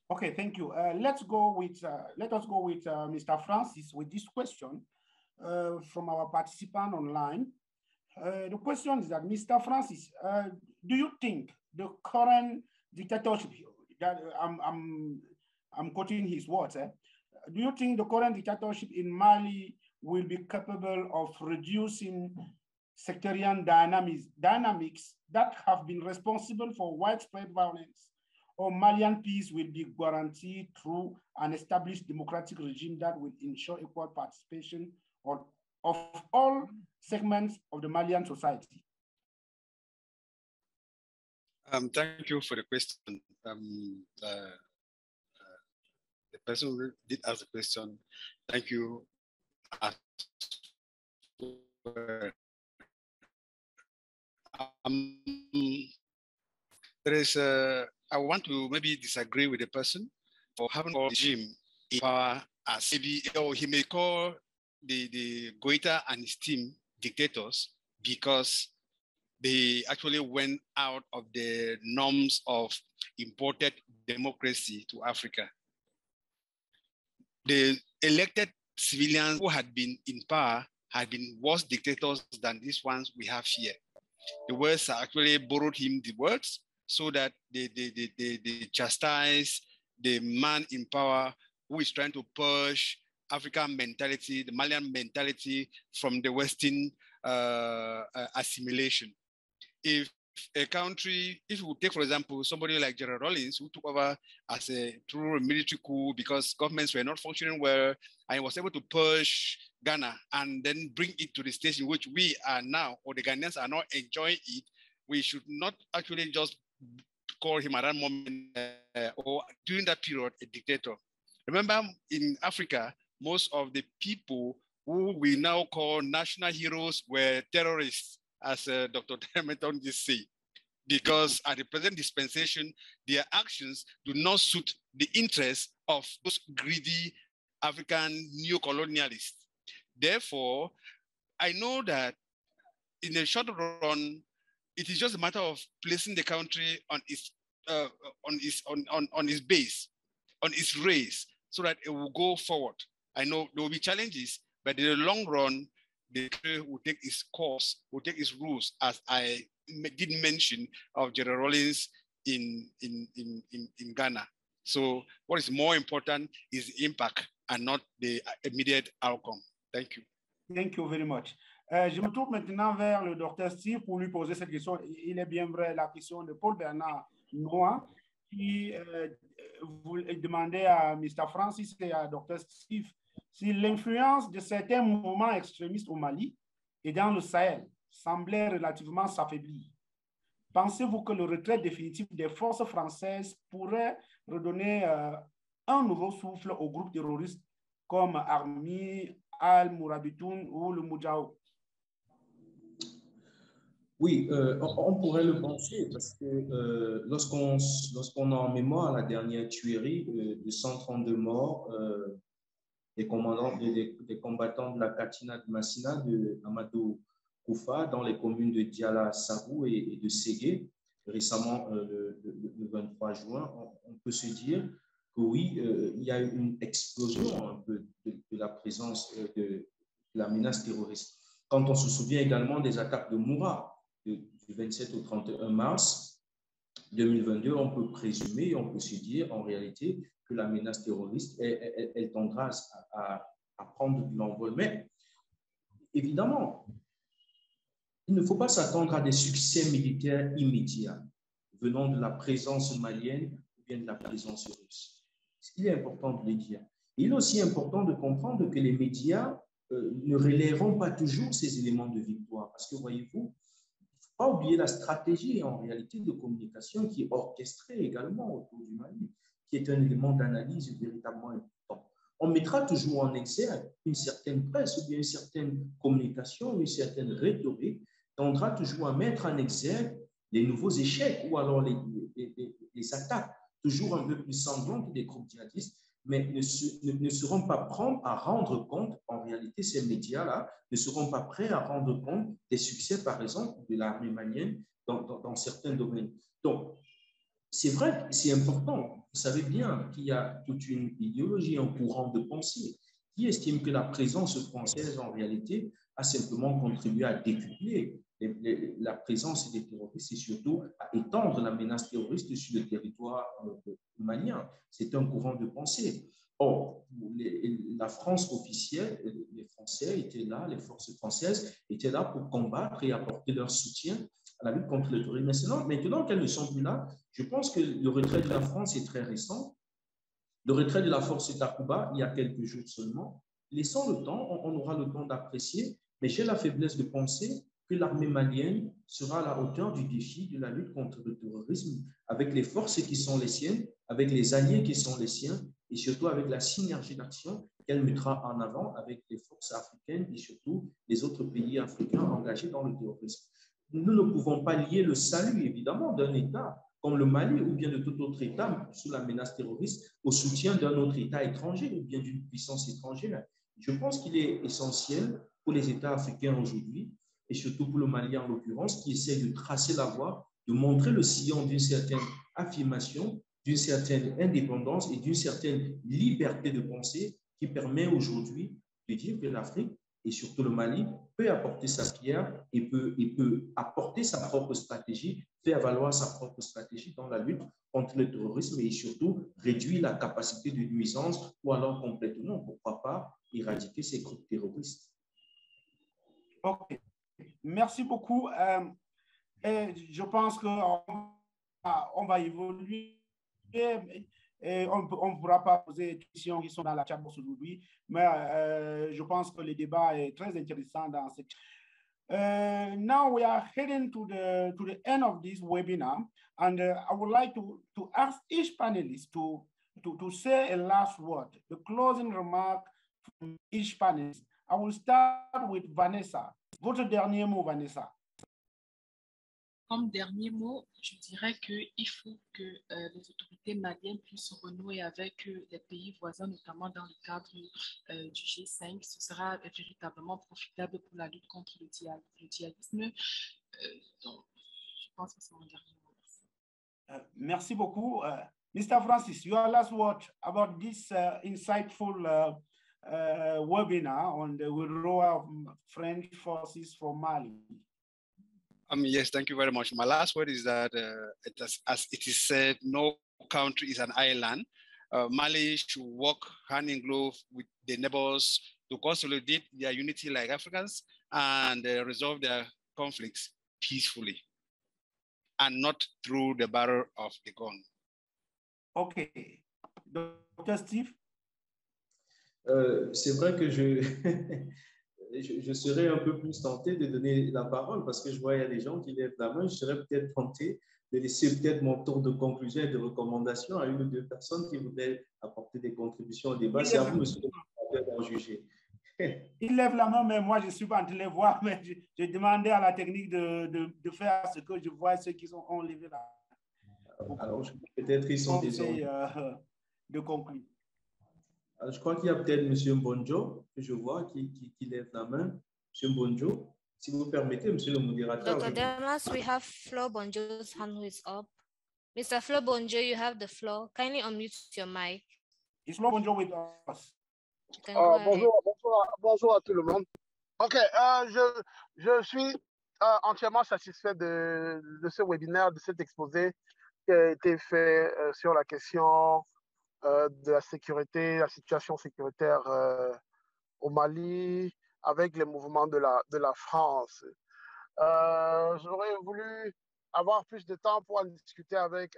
Okay, thank you. Let us go with Mr. Francis with this question from our participant online. The question is that, Mr. Francis, do you think the current dictatorship, that I'm quoting his words, do you think the current dictatorship in Mali will be capable of reducing sectarian dynamics that have been responsible for widespread violence, or Malian peace will be guaranteed through an established democratic regime that will ensure equal participation of all segments of the Malian society? Thank you for the question. The person who did ask the question, thank you. I want to maybe disagree with the person for having a regime in power as maybe, or he may call the Goita and his team dictators because they actually went out of the norms of imported democracy to Africa. The elected civilians who had been in power had been worse dictators than these ones we have here. The West actually borrowed him the words so that they chastise the man in power who is trying to push African mentality, the Malian mentality from the Western assimilation. If a country, if you take, for example, somebody like General Rawlings, who took over as through a military coup because governments were not functioning well, and was able to push Ghana and then bring it to the stage in which we are now, or the Ghanaians are not enjoying it, we should not actually just call him at that moment or during that period a dictator. Remember, in Africa, most of the people who we now call national heroes were terrorists, as Dr. Termeton just said. because at the present dispensation, their actions do not suit the interests of those greedy African neo-colonialists. Therefore, I know that in the short run, it is just a matter of placing the country on its base, on its race, so that it will go forward. I know there will be challenges, but in the long run, the country will take its course, will take its rules, as I did mention of General Rawlings in Ghana. So what is more important is the impact and not the immediate outcome. Thank you. Thank you very much. Je me tourne maintenant vers le docteur Steve pour lui poser cette question. Il est bien vrai la question de Paul Bernard Noah qui demandait à Mr. Francis et à Dr. Steve si l'influence de certains mouvements extrémistes au Mali et dans le Sahel semblait relativement s'affaiblir. Pensez-vous que le retrait définitif des forces françaises pourrait redonner un nouveau souffle aux groupes terroristes comme Armi, Al-Mourabitoun ou le Moudjahou? Oui, on pourrait le penser parce que lorsqu'on a en mémoire la dernière tuerie de 132 morts des combattants de la Katina de Massina, de Amadou Koufa, dans les communes de Diala, Sarou et de Ségué, récemment le 23 juin, on peut se dire que oui, il y a eu une explosion un peu de la présence de la menace terroriste. Quand on se souvient également des attaques de Moura, du 27 au 31 mars 2022, on peut présumer, on peut se dire en réalité que la menace terroriste, elle tendra à prendre de l'envol. Mais évidemment, il ne faut pas s'attendre à des succès militaires immédiats venant de la présence malienne ou bien de la présence russe. Il est important de le dire. Il est aussi important de comprendre que les médias ne relayeront pas toujours ces éléments de victoire. Parce que, voyez-vous, il ne faut pas oublier la stratégie en réalité de communication qui est orchestrée également autour du Mali, qui est un élément d'analyse véritablement important. On mettra toujours en exergue une certaine presse ou bien une certaine communication, une certaine rhétorique, tendra toujours à mettre en exergue les nouveaux échecs ou alors les attaques, toujours un peu plus sanglantes des groupes djihadistes, mais ne seront pas prêts à rendre compte, en réalité, ces médias-là ne seront pas prêts à rendre compte des succès, par exemple, de l'armée malienne dans certains domaines. Donc, c'est vrai, c'est important. Vous savez bien qu'il y a toute une idéologie, un courant de pensée qui estime que la présence française, en réalité, a simplement contribué à décupler la présence des terroristes et surtout à étendre la menace terroriste sur le territoire malien. C'est un courant de pensée. Or, la France officielle, les Français étaient là, les forces françaises étaient là pour combattre et apporter leur soutien à la lutte contre le terrorisme. Maintenant qu'elles ne sont plus là, je pense que le retrait de la France est très récent. Le retrait de la force Takuba, il y a quelques jours seulement. Laissons le temps, on aura le temps d'apprécier, mais j'ai la faiblesse de penser que l'armée malienne sera à la hauteur du défi de la lutte contre le terrorisme avec les forces qui sont les siennes, avec les alliés qui sont les siens et surtout avec la synergie d'action qu'elle mettra en avant avec les forces africaines et surtout les autres pays africains engagés dans le terrorisme. Nous ne pouvons pas lier le salut, évidemment, d'un État comme le Mali ou bien de tout autre État sous la menace terroriste au soutien d'un autre État étranger ou bien d'une puissance étrangère. Je pense qu'il est essentiel pour les États africains aujourd'hui et surtout pour le Mali en l'occurrence, qui essaie de tracer la voie, de montrer le sillon d'une certaine affirmation, d'une certaine indépendance et d'une certaine liberté de pensée qui permet aujourd'hui de dire que l'Afrique et surtout le Mali peut apporter sa pierre et peut apporter sa propre stratégie, faire valoir sa propre stratégie dans la lutte contre le terrorisme et surtout réduire la capacité de nuisance ou alors complètement, pourquoi pas, éradiquer ces groupes terroristes. OK. Merci beaucoup. Je pense qu'on va évoluer. Et on ne pourra pas poser des questions qui sont dans la chat box aujourd'hui, mais je pense que le débat est très intéressant dans cette. Now we are heading to the end of this webinar, and I would like to ask each panelist to say a last word, the closing remark from each panelist. I will start with Vanessa. Votre dernier mot, Vanessa. comme dernier mot, je dirais qu'il faut que les autorités maliennes puissent renouer avec les pays voisins, notamment dans le cadre du G5. Ce sera véritablement profitable pour la lutte contre le djihadisme. Donc, je pense que c'est mon dernier mot. Merci beaucoup. Mr. Francis, your last word about this insightful webinar on the withdrawal of French forces from Mali. Yes, thank you very much. My last word is that, as it is said, no country is an island. Mali should work hand in glove with the neighbors to consolidate their unity like Africans and resolve their conflicts peacefully and not through the barrel of the gun. Okay. Dr. Steve? C'est vrai que je serais un peu plus tenté de donner la parole parce que je vois il y a des gens qui lèvent la main. Je serais peut-être tenté de laisser peut-être mon tour de conclusion et de recommandation à une ou deux personnes qui voudraient apporter des contributions au débat. C'est à vous, monsieur le modérateur, d'en juger. Il lève la main, mais moi, je ne suis pas en train de les voir, mais je demandais à la technique de faire ce que je vois, ceux qui ont levé la main. Alors, peut-être ils sont désormais. De conclure. Alors, je crois qu'il y a peut-être M. Mbonjo, que je vois, qui lève la main. M. Mbonjo, si vous permettez, M. le modérateur. Dr. Delmas, we have Flo Bonjo's hand who is up. Mr. Flo Bonjo, you have the floor. Kindly unmute your mic. Is Flo Bonjo with us? Bonjour à tout le monde. OK, je suis entièrement satisfait de ce webinaire, de cet exposé qui a été fait sur la question de la sécurité, la situation sécuritaire au Mali avec les mouvements de la France. J'aurais voulu avoir plus de temps pour en discuter avec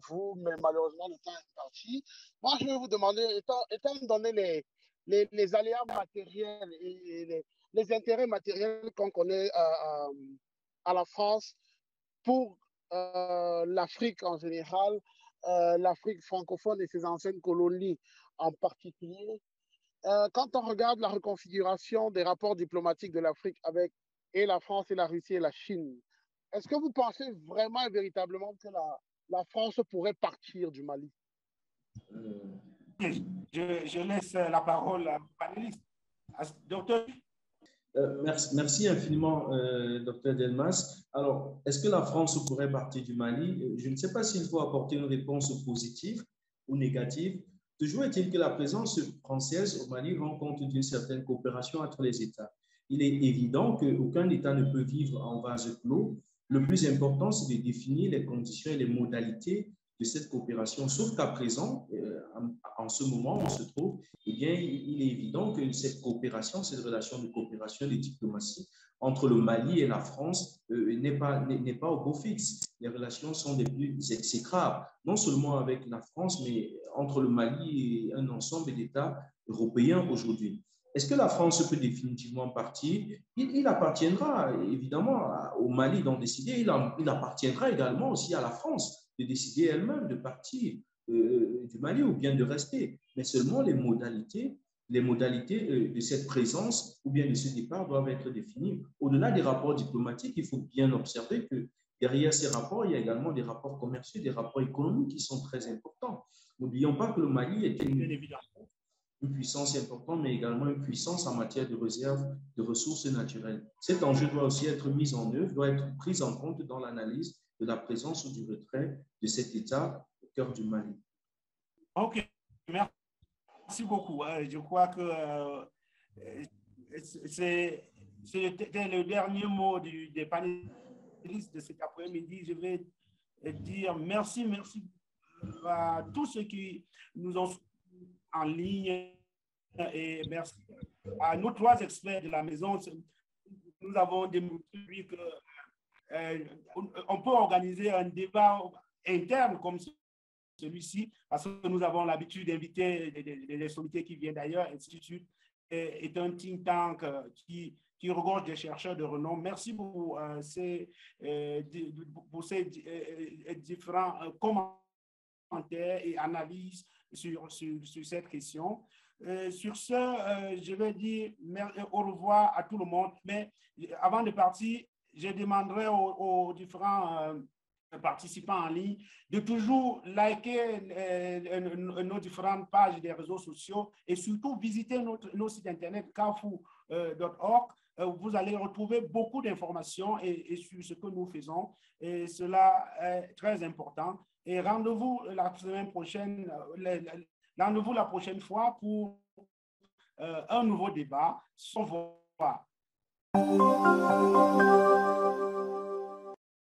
vous, mais malheureusement, le temps est parti. Moi, je vais vous demander, étant donné les aléas matériels et les intérêts matériels qu'on connaît à la France pour l'Afrique en général, l'Afrique francophone et ses anciennes colonies en particulier, quand on regarde la reconfiguration des rapports diplomatiques de l'Afrique avec et la France et la Russie et la Chine, est-ce que vous pensez vraiment et véritablement que la France pourrait partir du Mali? Je laisse la parole à panéliste. Docteur? Merci infiniment, Dr. Delmas. Alors, est-ce que la France pourrait partir du Mali? Je ne sais pas s'il faut apporter une réponse positive ou négative. Toujours est-il que la présence française au Mali rend compte d'une certaine coopération entre les États. Il est évident qu'aucun État ne peut vivre en vase clos. Le plus important, c'est de définir les conditions et les modalités de cette coopération. Sauf qu'à présent, en ce moment où on se trouve, eh bien, il est évident que cette coopération, cette relation de coopération, de diplomatie entre le Mali et la France n'est pas au beau fixe. Les relations sont des plus exécrables, non seulement avec la France, mais entre le Mali et un ensemble d'États européens aujourd'hui. Est-ce que la France peut définitivement partir? Il appartiendra évidemment au Mali d'en décider. Il appartiendra également aussi à la France de décider elle-même de partir du Mali ou bien de rester. Mais seulement les modalités de cette présence ou bien de ce départ doivent être définies. Au-delà des rapports diplomatiques, il faut bien observer que derrière ces rapports, il y a également des rapports commerciaux, des rapports économiques qui sont très importants. N'oublions pas que le Mali était une puissance importante, mais également une puissance en matière de réserve de ressources naturelles. Cet enjeu doit aussi être mis en œuvre, doit être pris en compte dans l'analyse de la présence ou du retrait de cet État au cœur du Mali. OK, merci beaucoup. Je crois que c'était le dernier mot des panélistes de cet après-midi. Je vais dire merci à tous ceux qui nous ont en ligne et merci à nos trois experts de la maison. Nous avons démontré qu'on peut organiser un débat interne comme celui-ci parce que nous avons l'habitude d'inviter des sommeliers qui viennent d'ailleurs. Institut est un think tank qui regorge des chercheurs de renom. Merci pour ces différents commentaires et analyses sur cette question. Sur ce, je vais dire au revoir à tout le monde. Mais avant de partir, je demanderai aux différents participants en ligne de toujours liker nos différentes pages des réseaux sociaux et surtout visiter nos sites internet carrefour.org. Vous allez retrouver beaucoup d'informations et sur ce que nous faisons, et cela est très important. Et rendez-vous la semaine prochaine, rendez-vous la prochaine fois pour un nouveau débat. Au revoir.